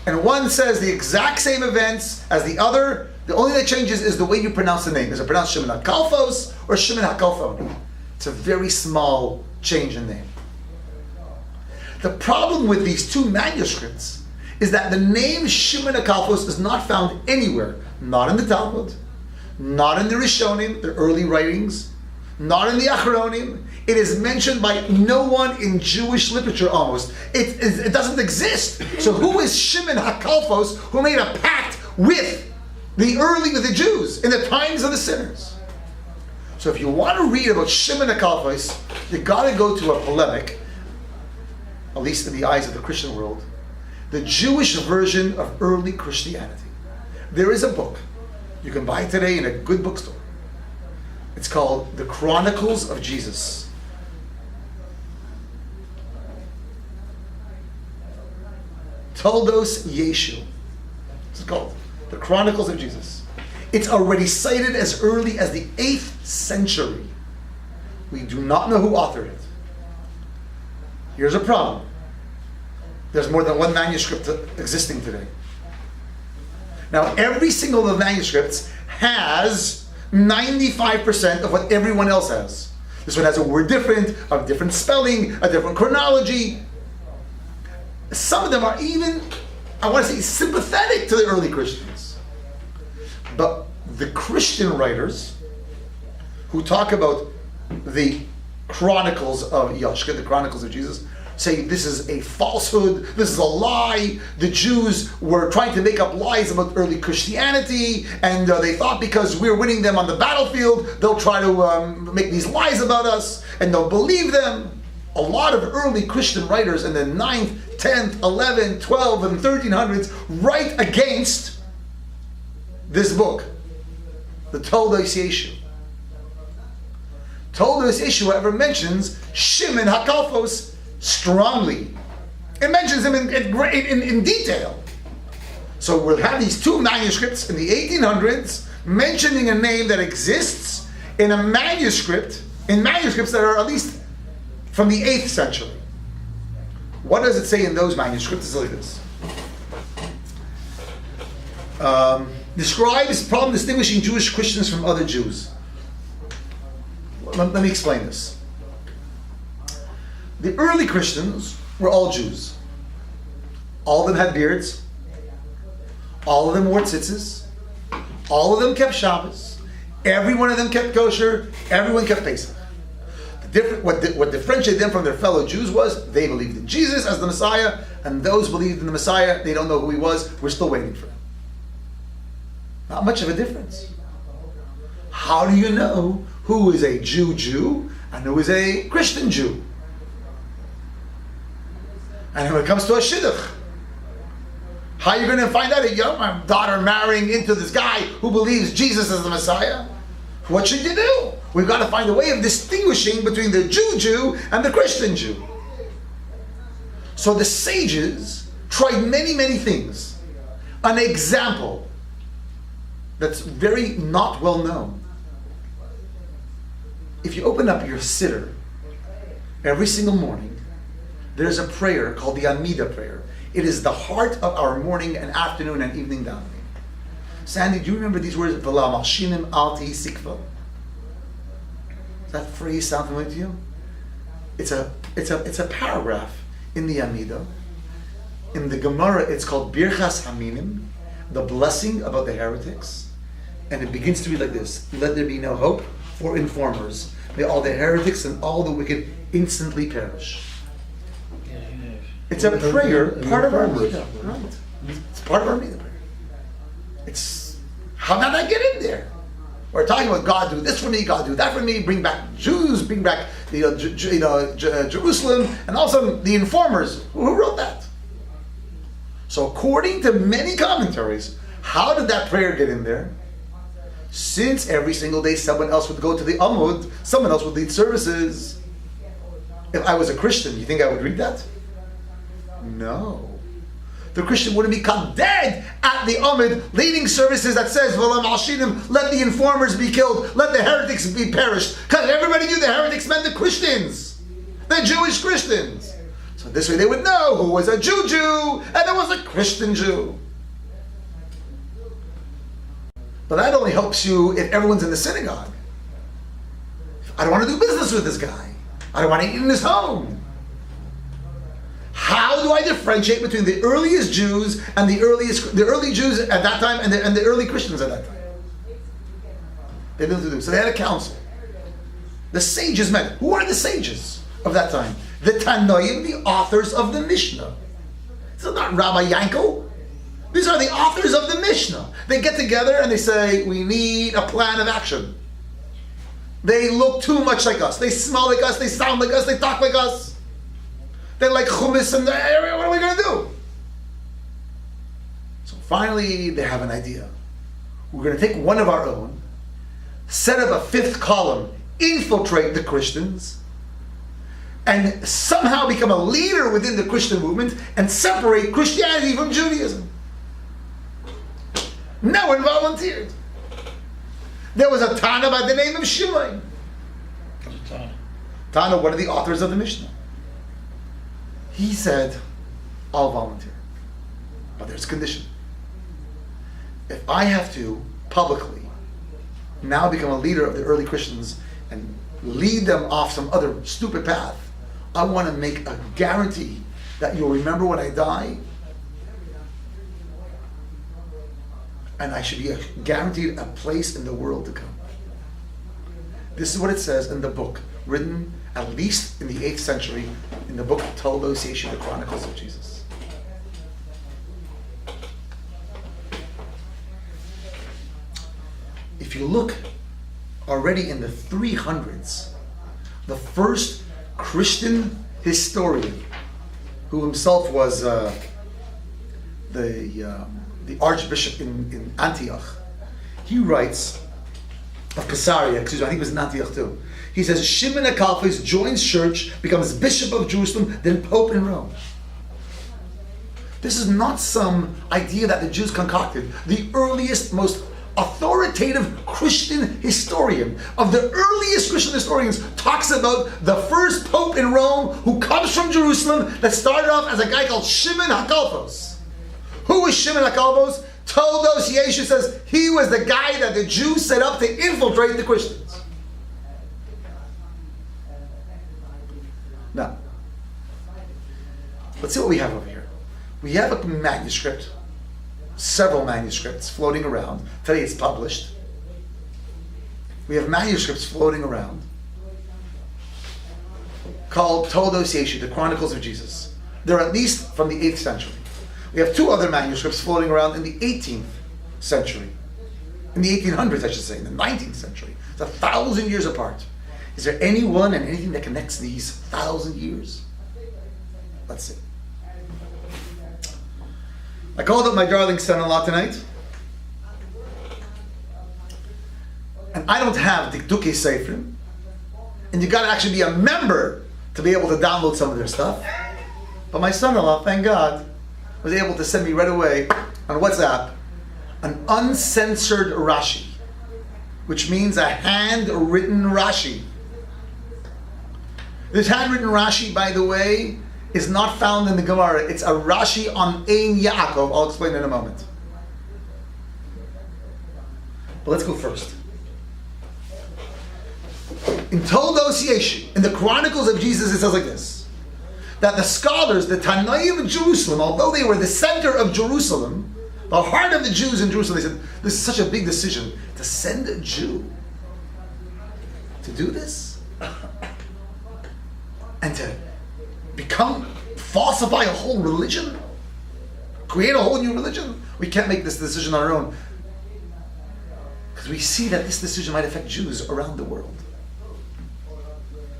And one says the exact same events as the other. The only thing that changes is the way you pronounce the name. Is it pronounced Shimon HaKalfos or Shimon HaKalfoni? It's a very small change in name. The problem with these two manuscripts is that the name Shimon HaKalfos is not found anywhere. Not in the Talmud, not in the Rishonim, the early writings, not in the Achronim. It is mentioned by no one in Jewish literature almost. It doesn't exist. So who is Shimon HaKalfos who made a pact with the Jews in the times of the sinners? So if you want to read about Shimon HaKalfos, you got to go to a polemic, at least in the eyes of the Christian world, the Jewish version of early Christianity. There is a book. You can buy it today in a good bookstore. It's called The Chronicles of Jesus. Toldos Yeshu. It's called The Chronicles of Jesus. It's already cited as early as the 8th century. We do not know who authored it. Here's a problem. There's more than one manuscript existing today. Now, every single of the manuscripts has 95% of what everyone else has. This one has a word different, a different spelling, a different chronology. Some of them are even, I want to say, sympathetic to the early Christians. But the Christian writers who talk about the Chronicles of Yashka, the Chronicles of Jesus, say this is a falsehood, this is a lie. The Jews were trying to make up lies about early Christianity, and they thought because we're winning them on the battlefield, they'll try to make these lies about us, and they'll believe them. A lot of early Christian writers in the 9th, 10th, 11th, 12th, and 1300s write against this book, the Toldos Yeshu. Toldos Yeshu, however, mentions Shimon HaKalfos strongly. It mentions him in detail. So we'll have these two manuscripts in the 1800s mentioning a name that exists in manuscripts that are at least from the 8th century. What does it say in those manuscripts? It's like this. Describes problem distinguishing Jewish Christians from other Jews. Let me explain this. The early Christians were all Jews. All of them had beards. All of them wore tzitzis. All of them kept Shabbos. Every one of them kept kosher. Everyone kept Pesach. What differentiated them from their fellow Jews was they believed in Jesus as the Messiah, and those believed in the Messiah, they don't know who he was, we're still waiting for him. Not much of a difference. How do you know who is a Jew and who is a Christian Jew? And when it comes to a shidduch, how are you going to find out? My daughter marrying into this guy who believes Jesus is the Messiah? What should you do? We've got to find a way of distinguishing between the Jew and the Christian Jew. So the sages tried many, many things. An example that's very not well known. If you open up your siddur every single morning, there's a prayer called the Amida prayer. It is the heart of our morning and afternoon and evening davening. Sandy, do you remember these words? V'la mashinim al tihi sikva. Does that phrase sound familiar to you? It's a paragraph in the Amida. In the Gemara, it's called Birchas Haminim, the blessing about the heretics, and it begins to read like this: "Let there be no hope for informers. May all the heretics and all the wicked instantly perish." It's a prayer, part of our Amida, right? It's part of our Amida prayer. It's how did I get in there? We're talking about God do this for me, God do that for me, bring back Jews, bring back Jerusalem, and all of a sudden the informers. Who wrote that? So according to many commentaries, how did that prayer get in there? Since every single day someone else would go to the Amud, someone else would lead services. If I was a Christian, you think I would read that? No. The Christian wouldn't become dead at the Amud leading services that says, "V'lam ashinim," let the informers be killed, let the heretics be perished. Because everybody knew the heretics meant the Christians, the Jewish Christians. So this way they would know who was a Jew and who was a Christian Jew. But that only helps you if everyone's in the synagogue. I don't want to do business with this guy. I don't want to eat in his home. How do I differentiate between the earliest Jews and the early Jews at that time and the early Christians at that time? They didn't do. So they had a council. The sages met. Who are the sages of that time? The Tanoim, the authors of the Mishnah. This is not Rabbi Yankel. These are the authors of the Mishnah. They get together and they say, we need a plan of action. They look too much like us. They smell like us. They sound like us. They talk like us. They're like hummus in the area. What are we going to do? So finally, they have an idea. We're going to take one of our own, set up a fifth column, infiltrate the Christians, and somehow become a leader within the Christian movement and separate Christianity from Judaism. No one volunteered. There was a Tana by the name of Shimon. Tana, one of the authors of the Mishnah. He said, I'll volunteer. But there's a condition. If I have to publicly now become a leader of the early Christians and lead them off some other stupid path, I want to make a guarantee that you'll remember when I die, and I should be guaranteed a place in the world to come. This is what it says in the book, written at least in the 8th century, in the book Toldos Yeshu, the Chronicles of Jesus. If you look already in the 300s, the first Christian historian, who himself was the archbishop in Antioch, he writes of Caesarea, I think it was in Antioch too. He says, Shimon HaKalfis joins church, becomes bishop of Jerusalem, then pope in Rome. This is not some idea that the Jews concocted. The earliest, most authoritative Christian historian of the earliest Christian historians talks about the first pope in Rome who comes from Jerusalem that started off as a guy called Shimon HaKalfos. Who was Shimon HaKalfos? Toldos Yeshu says he was the guy that the Jews set up to infiltrate the Christians. Now, let's see what we have over here. We have a manuscript, several manuscripts floating around. Today it's published. We have manuscripts floating around called Toldos Yeshu, the Chronicles of Jesus. They're at least from the 8th century. We have two other manuscripts floating around in the 18th century. in the 1800s, I should say, in the 19th century. It's 1,000 years apart. Is there anyone and anything that connects these 1,000 years? Let's see. I called up my darling son-in-law tonight, and I don't have Dikduke Sefer, and you got to actually be a member to be able to download some of their stuff. But my son-in-law, thank God, was able to send me right away on WhatsApp an uncensored Rashi, which means a handwritten Rashi. This handwritten Rashi, by the way, is not found in the Gemara. It's a Rashi on Ein Yaakov. I'll explain in a moment. But let's go first. In Toldos Yeshu, in the Chronicles of Jesus, it says like this: that the scholars, the Tanaim of Jerusalem, although they were the center of Jerusalem, the heart of the Jews in Jerusalem, they said, this is such a big decision to send a Jew to do this and to falsify a whole religion, create a whole new religion. We can't make this decision on our own, because we see that this decision might affect Jews around the world.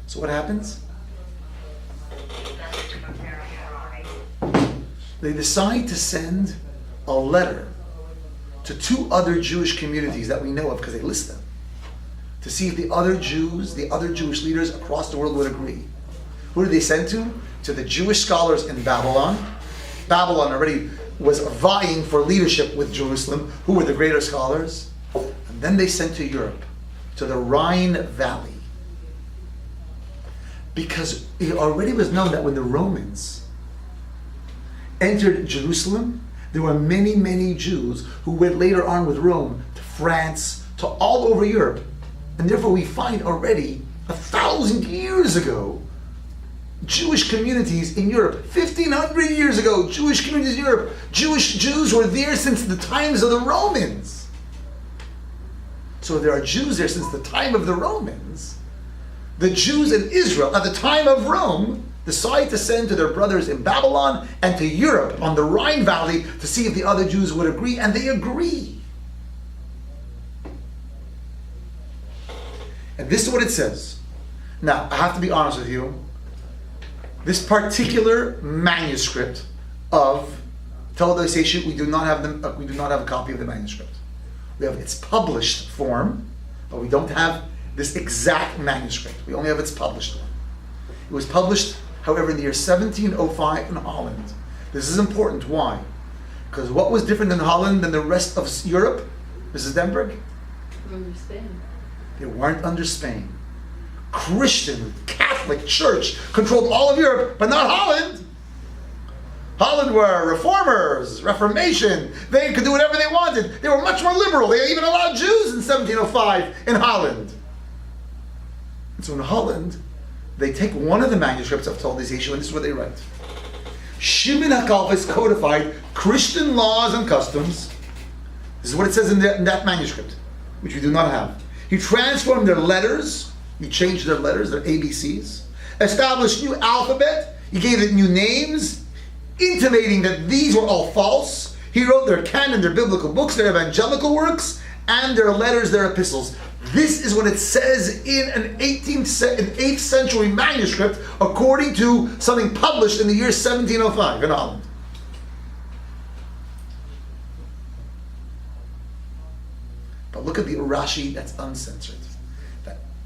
So what happens? They decide to send a letter to 2 other Jewish communities that we know of, because they list them, to see if the other Jews, the other Jewish leaders across the world would agree. Who did they send to? To the Jewish scholars in Babylon. Babylon already was vying for leadership with Jerusalem. Who were the greater scholars? And then they sent to Europe, to the Rhine Valley. Because it already was known that when the Romans entered Jerusalem, there were many, many Jews who went later on with Rome to France, to all over Europe. And therefore we find already 1,000 years ago, Jewish communities in Europe. 1,500 years ago, Jewish communities in Europe. Jews were there since the times of the Romans. So there are Jews there since the time of the Romans. The Jews in Israel at the time of Rome decide to send to their brothers in Babylon and to Europe on the Rhine Valley to see if the other Jews would agree, and they agree. And this is what it says. Now, I have to be honest with you. This particular manuscript of Toldos Yeshu, we do not have a copy of the manuscript. We have its published form, but we don't have this exact manuscript. We only have its published one. It was published, however, in the year 1705 in Holland. This is important. Why? Because what was different in Holland than the rest of Europe, Mrs. Denburg? Under Spain. They weren't under Spain. Christian, Catholic Church controlled all of Europe, but not Holland. Holland were reformers, Reformation. They could do whatever they wanted. They were much more liberal. They even allowed Jews in 1705 in Holland. And so in Holland, they take one of the manuscripts of Toldos Yeshu, and this is what they write. Shimon HaKalvis codified Christian laws and customs. This is what it says in that manuscript, which we do not have. He transformed their letters. He changed their letters, their ABCs. Established new alphabet. He gave it new names, intimating that these were all false. He wrote their canon, their biblical books, their evangelical works, and their letters, their epistles. This is what it says in an 8th century manuscript, according to something published in the year 1705 in Holland. But look at the Rashi that's uncensored.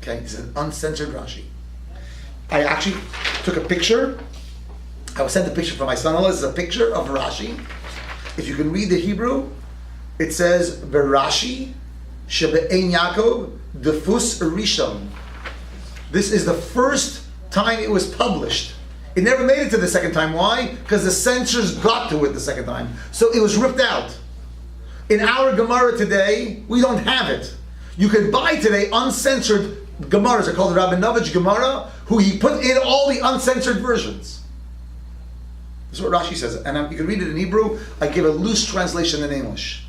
Okay, it's an uncensored Rashi. I actually took a picture. I was sent a picture from my son-in-law. This is a picture of Rashi. If you can read the Hebrew, it says Berashi Shebe'ein Yaakov Defus Rishon. This is the first time it was published. It never made it to the second time. Why? Because the censors got to it the second time. So it was ripped out. In our Gemara today, we don't have it. You can buy today uncensored Gemaras. They're called Rabbi Denburg Gemara, who he put in all the uncensored versions. This is what Rashi says. And you can read it in Hebrew. I give a loose translation in English.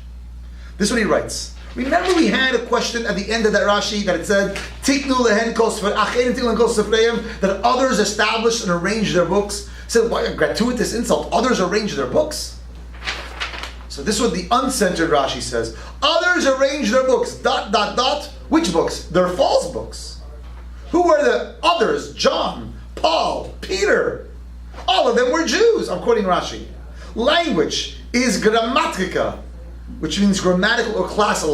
This is what he writes. Remember we had a question at the end of that Rashi that it said, Tiknu lehen kol sefer acherim tiknu lehen kol sefereim, that others established and arranged their books. It said, why a gratuitous insult? Others arranged their books? So So this is what the uncensored Rashi says. Others arrange their books, ... Which books? They're false books. Who were the others? John, Paul, Peter. All of them were Jews. I'm quoting Rashi. Language is grammatica, which means grammatical or classical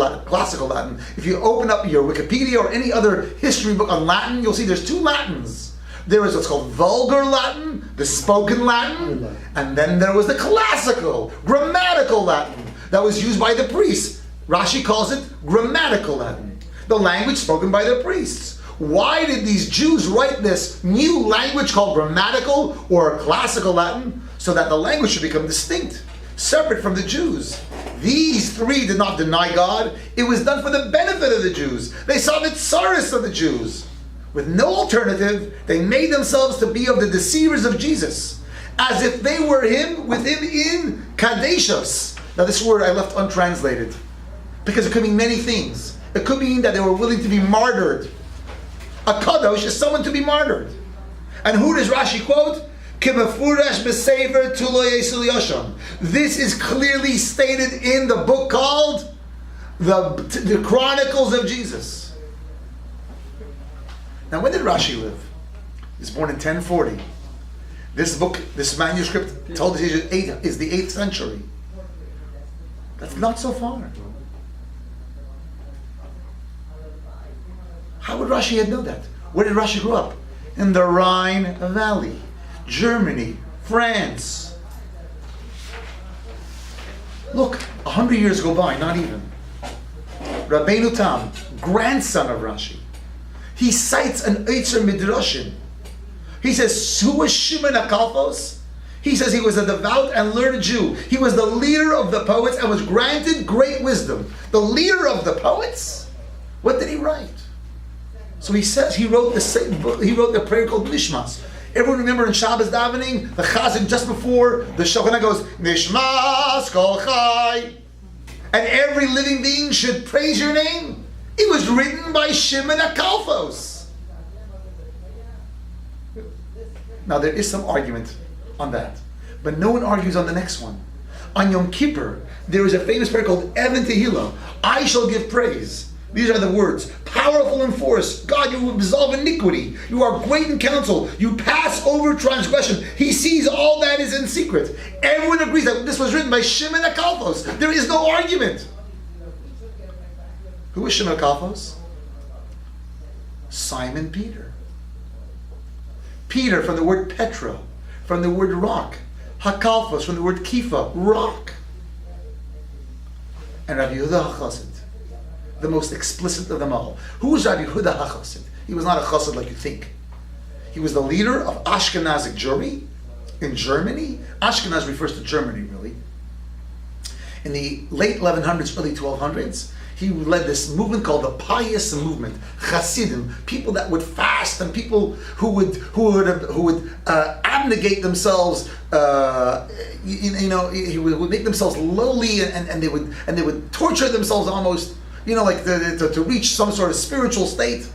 Latin. If you open up your Wikipedia or any other history book on Latin, you'll see there's two Latins. There is what's called vulgar Latin, the spoken Latin, and then there was the classical, grammatical Latin that was used by the priests. Rashi calls it grammatical Latin, the language spoken by the priests. Why did these Jews write this new language called grammatical or classical Latin? So that the language should become distinct, separate from the Jews. These three did not deny God. It was done for the benefit of the Jews. They saw the tsaris of the Jews. With no alternative, they made themselves to be of the deceivers of Jesus, as if they were with him in kadeshos. Now this word I left untranslated, because it could mean many things. It could mean that they were willing to be martyred. A kadosh is someone to be martyred. And who does Rashi quote? This is clearly stated in the book called the Chronicles of Jesus. Now, when did Rashi live? He was born in 1040. This book, this manuscript, told us is the 8th century. That's not so far. How would Rashi have known that? Where did Rashi grow up? In the Rhine Valley, Germany, France. Look, 100 years go by, not even. Rabbeinu Tam, grandson of Rashi, he cites an Eitzer Midrashim. He says, who was Shimon HaKalfos? He says he was a devout and learned Jew. He was the leader of the poets and was granted great wisdom. The leader of the poets? What did he write? So he says he wrote the prayer called Nishmas. Everyone remember in Shabbos davening, the Chazan just before the Shochanah goes, Nishmas Kol Chai. And every living being should praise your name. It was written by Shimon HaKalfos. Now there is some argument on that, but no one argues on the next one. On Yom Kippur, there is a famous prayer called Even Tehillah. I shall give praise. These are the words. Powerful in force. God, you absolve iniquity. You are great in counsel. You pass over transgression. He sees all that is in secret. Everyone agrees that this was written by Shimon HaKalfos. There is no argument. Who is Shimon HaKalfos? Simon Peter. Peter from the word Petra, from the word rock. HaKalfos from the word Kifa, rock. And Rabbi Yehuda HaChassid, the most explicit of them all. Who was Rabbi Yehuda HaChassid? He was not a chassid like you think. He was the leader of Ashkenazic Jewry in Germany. Ashkenaz refers to Germany, really. In the late 1100s, early 1200s, he led this movement called the pious movement, Hasidim, people that would fast and people who would abnegate themselves. He would make themselves lowly, and they would torture themselves almost, like to reach some sort of spiritual state.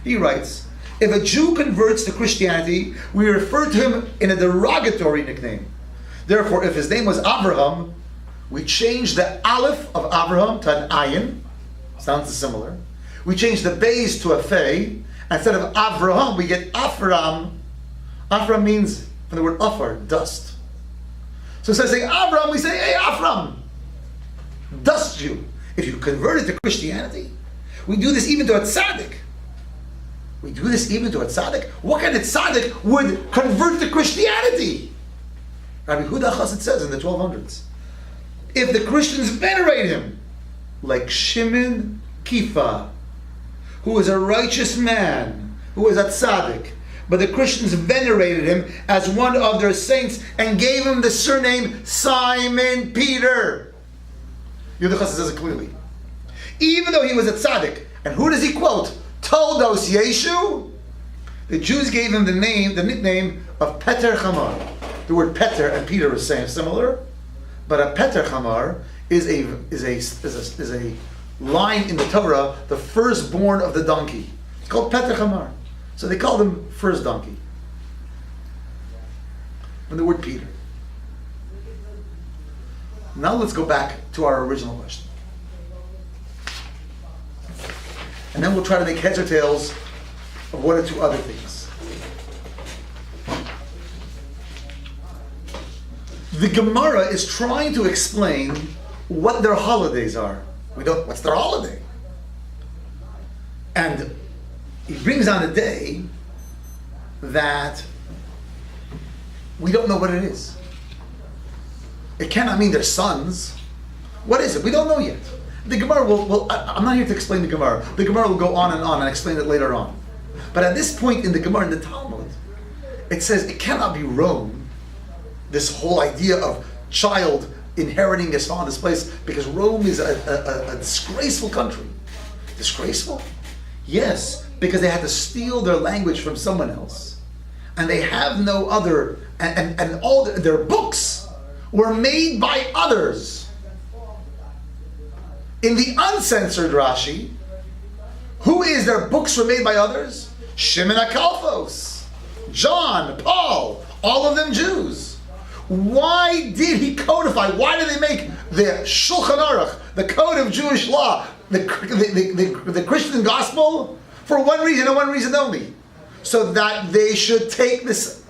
He writes, if a Jew converts to Christianity, we refer to him in a derogatory nickname. Therefore, if his name was Abraham, we change the Aleph of Abraham to an Ayin. Sounds similar. We change the Beis to a Fei. Instead of Avraham, we get Afram. Afram means, from the word Afar, dust. So instead of saying Abraham, we say, hey, Afram, dust Jew. If you converted to Christianity, we do this even to a tzaddik. We do this even to a tzaddik? What kind of tzaddik would convert to Christianity? Rabbi Yehuda HaChassid says in the 1200s, if the Christians venerate him, like Shimon Kifa, who was a righteous man, who was a tzaddik, but the Christians venerated him as one of their saints and gave him the surname Simon Peter. Yehuda HaChassid says it clearly. Even though he was a tzaddik, and who does he quote? Toldos Yeshu? The Jews gave him the nickname of Peter Chamar. The word Peter and Peter is similar. But a Peter Chamar is a line in the Torah, the firstborn of the donkey. It's called Peter Chamar. So they called him first donkey. From the word Peter. Now let's go back to our original question. And then we'll try to make heads or tails of one or two other things. The Gemara is trying to explain what their holidays are. What's their holiday? And he brings on a day that we don't know what it is. It cannot mean they're sons. What is it? We don't know yet. The Gemara I'm not here to explain the Gemara. The Gemara will go on and explain it later on. But at this point in the Gemara, in the Talmud, it says it cannot be Rome, this whole idea of child inheriting his father's place, because Rome is a disgraceful country. Disgraceful? Yes, because they had to steal their language from someone else. And they have no other, and all their books were made by others. In the uncensored Rashi, who is their books were made by others? Shimon HaKalfos, John, Paul, all of them Jews. Why did he codify? Why did they make the Shulchan Aruch, the code of Jewish law, the Christian gospel? For one reason and one reason only. So that they should take this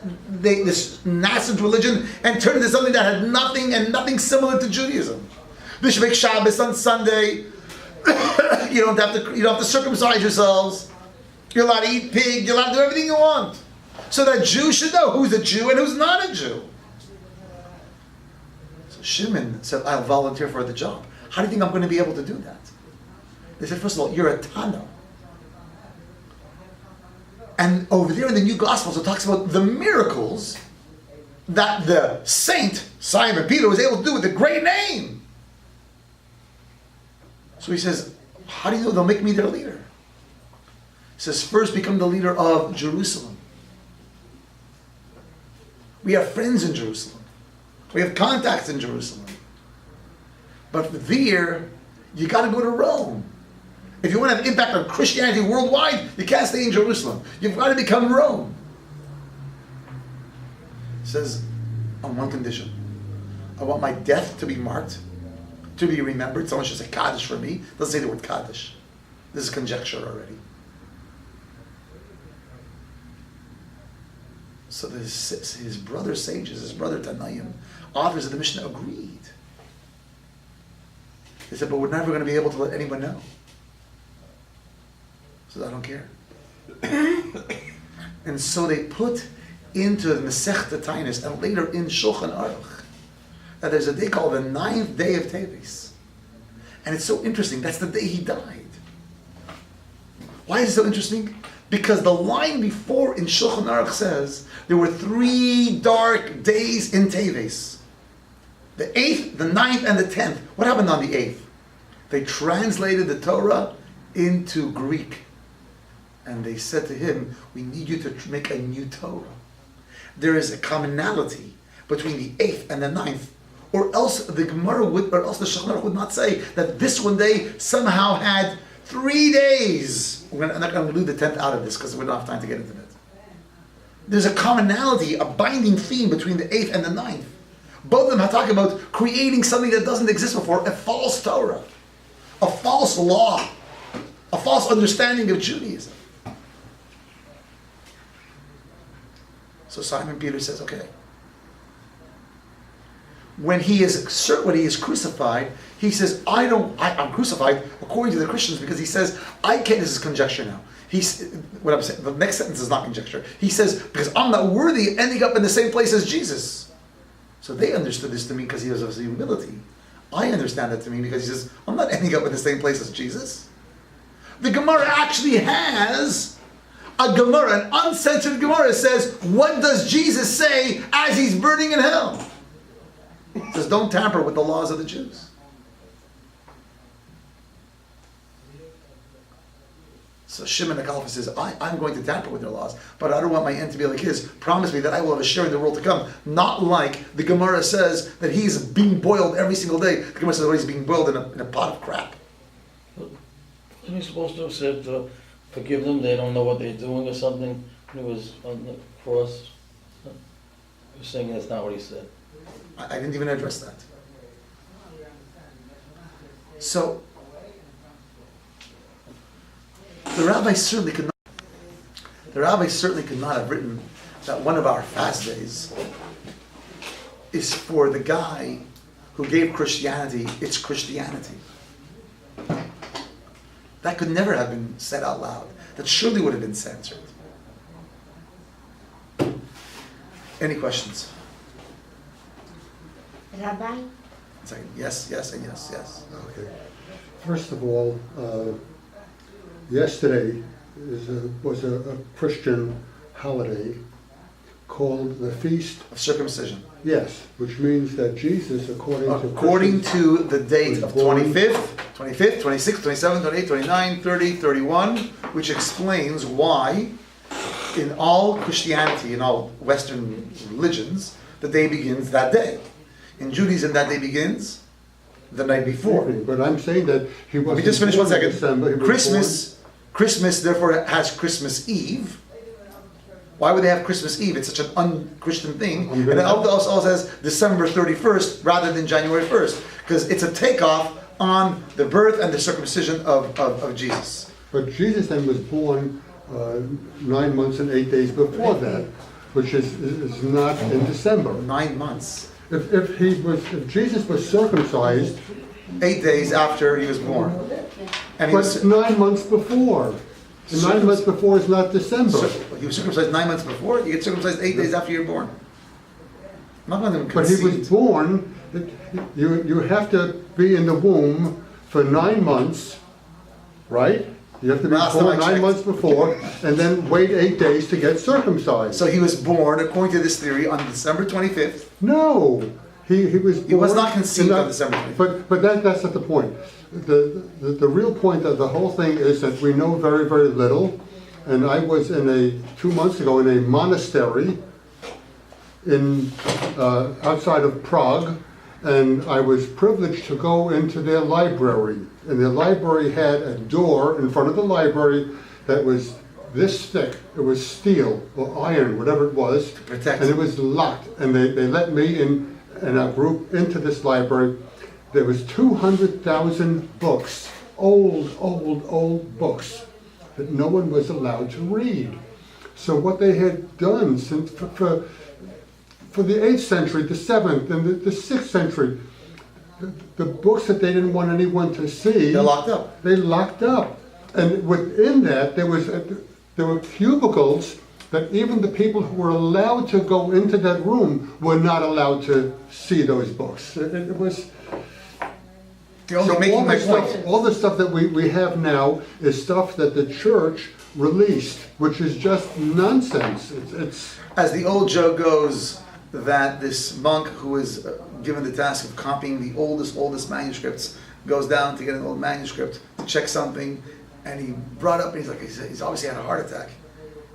nascent religion and turn it into something that had nothing similar to Judaism. They should make Shabbos on Sunday. You don't have to circumcise yourselves. You're allowed to eat pig. You're allowed to do everything you want. So that Jews should know who's a Jew and who's not a Jew. So Shimon said, I'll volunteer for the job. How do you think I'm going to be able to do that? They said, first of all, you're a Tana. And over there in the New Gospels, it talks about the miracles that the saint, Simon Peter, was able to do with a great name. So he says, how do you know they'll make me their leader? He says, first become the leader of Jerusalem. We have friends in Jerusalem. We have contacts in Jerusalem. But there, you got to go to Rome. If you want to have impact on Christianity worldwide, you can't stay in Jerusalem. You've got to become Rome. He says, on one condition. I want my death to be marked, to be remembered. Someone should say Kaddish for me. Doesn't say the word Kaddish. This is conjecture already. So his brother sages, his brother Tanaim, authors of the Mishnah agreed. They said, but we're never going to be able to let anyone know. He says, I don't care. And so they put into the Masechta Tainus and later in Shulchan Aruch that there's a day called the 9th day of Teves. And it's so interesting. That's the day he died. Why is it so interesting? Because the line before in Shulchan Aruch says there were 3 dark days in Teves. The 8th, the 9th, and the 10th. What happened on the 8th? They translated the Torah into Greek. And they said to him, we need you to make a new Torah. There is a commonality between the 8th and the 9th. Or else the Gemara would, or else the Shulchan Aruch would not say that this one day somehow had 3 days. I'm not going to leave the 10th out of this because we don't have time to get into that. There's a commonality, a binding theme between the 8th and the 9th. Both of them are talking about creating something that doesn't exist before, a false Torah, a false law, a false understanding of Judaism. So Simon Peter says, okay. When he is crucified, he says, I'm crucified according to the Christians because he says, I can't, this is conjecture now. What I'm saying, the next sentence is not conjecture. He says, because I'm not worthy of ending up in the same place as Jesus. So they understood this to mean because he was of humility. I understand that to mean because he says, I'm not ending up in the same place as Jesus. The Gemara actually has a Gemara, an uncensored Gemara says, what does Jesus say as he's burning in hell? It says, don't tamper with the laws of the Jews. So Shimon HaKalfos says, I'm going to tamper with their laws, but I don't want my end to be like his. Promise me that I will have a share in the world to come. Not like the Gemara says that he's being boiled every single day. The Gemara says that he's being boiled in a pot of crap. Wasn't he supposed to have said, forgive them, they don't know what they're doing or something? When he was on the cross. He was saying that's not what he said. I didn't even address that. So, the rabbi certainly could not have written that one of our fast days is for the guy who gave Christianity its Christianity. That could never have been said out loud. That surely would have been censored. Any questions? Rabbi? It's like yes, yes, and yes, yes. Okay. First of all, yesterday was a Christian holiday called the Feast, Of circumcision. yes, which means that Jesus, according To the date of was born- 25th, 26th, 27th, 28th, 29th, 30, 31, which explains why in all Christianity, in all Western religions, the day begins that day. In Judaism, that day begins the night before. But I'm saying that he was. Let me just finish 1 second. December, Christmas, therefore, has Christmas Eve. Why would they have Christmas Eve? It's such an un-Christian thing. And it also says December 31st rather than January 1st, because it's a takeoff on the birth and the circumcision of Jesus. But Jesus then was born 9 months and 8 days before that, which is not in December. 9 months. If Jesus was circumcised, 8 days after he was born. And he but was, 9 months before. And 9 months before is not December. he was circumcised 9 months before. You get circumcised 8 days after you're born. I'm not going to But he concede. was born, you have to be in the womb for 9 months, right? You have to be Last time born I 9 checked. months before, and then wait 8 days to get circumcised. So he was born, according to this theory, on December 25th. No, he was born. He was not conceived in on December 25th. But that's not the point. The real point of the whole thing is that we know very, very little. And I was 2 months ago in a monastery in outside of Prague, and I was privileged to go into their library. And their library had a door in front of the library that was this thick. It was steel or iron, whatever it was. To protect. And it was locked. And they let me and our group into this library. There was 200,000 books, old books, that no one was allowed to read. So what they had done since for the 8th century, the 7th, and the 6th century, the books that they didn't want anyone to see, They're locked up. they locked up. And within that, there were cubicles that even the people who were allowed to go into that room were not allowed to see those books. It was... You're only So making my point. all the stuff that we have now is stuff that the church released, which is just nonsense. It's As the old joke goes, that this monk who was given the task of copying the oldest manuscripts goes down to get an old manuscript to check something, and he brought up, and he's obviously had a heart attack,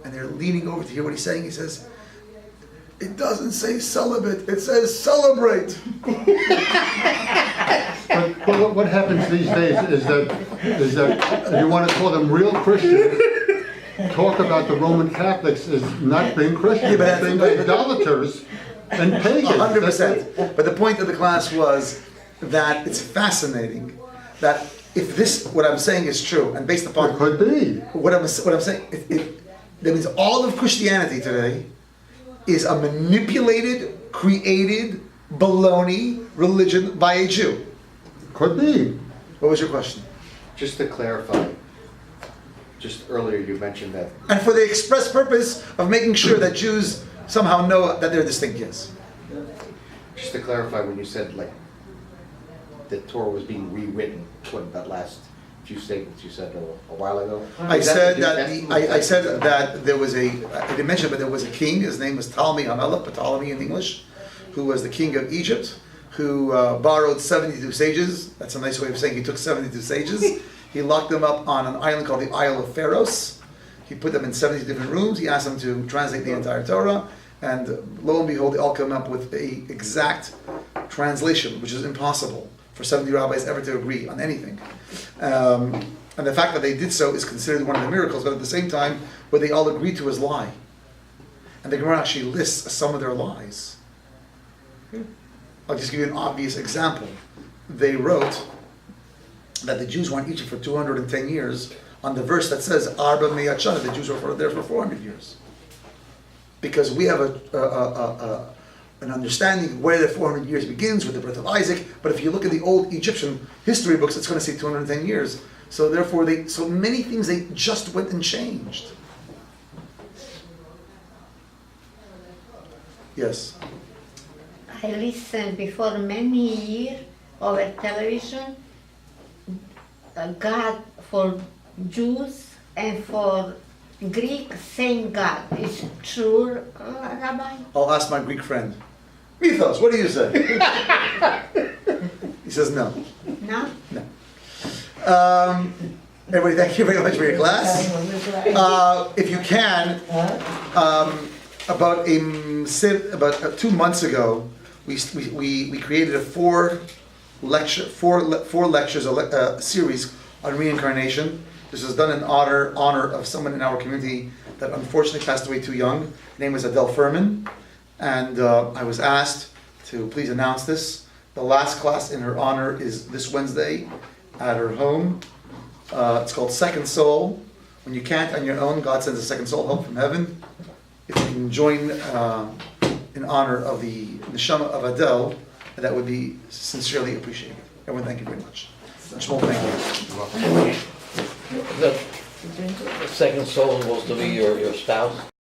and they're leaning over to hear what he's saying. He says, "It doesn't say celibate, it says celebrate." but what happens these days is that you want to call them real Christians. Talk about the Roman Catholics as not being Christians, Yeah, but that's- being idolaters and pagans. 100%. But the point of the class was that it's fascinating that if what I'm saying is true, and based upon It could be. what I'm saying, that means all of Christianity today is a manipulated, created, baloney religion by a Jew. Could be. What was your question? Just to clarify, just earlier you mentioned that And for the express purpose of making sure that Jews somehow know that they're distinct, yes. just to clarify when you said like the Torah was being rewritten, what that last few statements you said a while ago. I Is that said the New that Testament? I said that there was I didn't mention it, but there was a king. His name was Ptolemy Hamelech, Ptolemy in English, who was the king of Egypt, who borrowed 72 sages. That's a nice way of saying he took 72 sages. He locked them up on an island called the Isle of Pharos. He put them in 70 different rooms. He asked them to translate the entire Torah, and lo and behold, they all come up with a exact translation, which is impossible for 70 rabbis ever to agree on anything. And the fact that they did so is considered one of the miracles, but at the same time, what they all agreed to is lie. And the Gemara actually lists some of their lies. I'll just give you an obvious example. They wrote that the Jews were in Egypt for 210 years on the verse that says Arba Meyat Shana, the Jews were there for 400 years. Because we have an understanding where the 400 years begins with the birth of Isaac, but if you look at the old Egyptian history books, it's going to say 210 years. So therefore, so many things they just went and changed. Yes. I listened before many years over television, God for Jews and for Greek, same God. Is true, Rabbi? I'll ask my Greek friend. Mythos, what do you say? He says no. No? Everybody, thank you very much for your class. If you can, about 2 months ago, we created a four lectures series on reincarnation. This was done in honor of someone in our community that unfortunately passed away too young. Her name was Adele Furman, and I was asked to please announce this. The last class in her honor is this Wednesday at her home. It's called Second Soul. When you can't on your own, God sends a second soul home from heaven. If you can join in honor of the neshama of Adele, that would be sincerely appreciated. Everyone, thank you very much. Shmuel, thank you. The second soul was to be your spouse.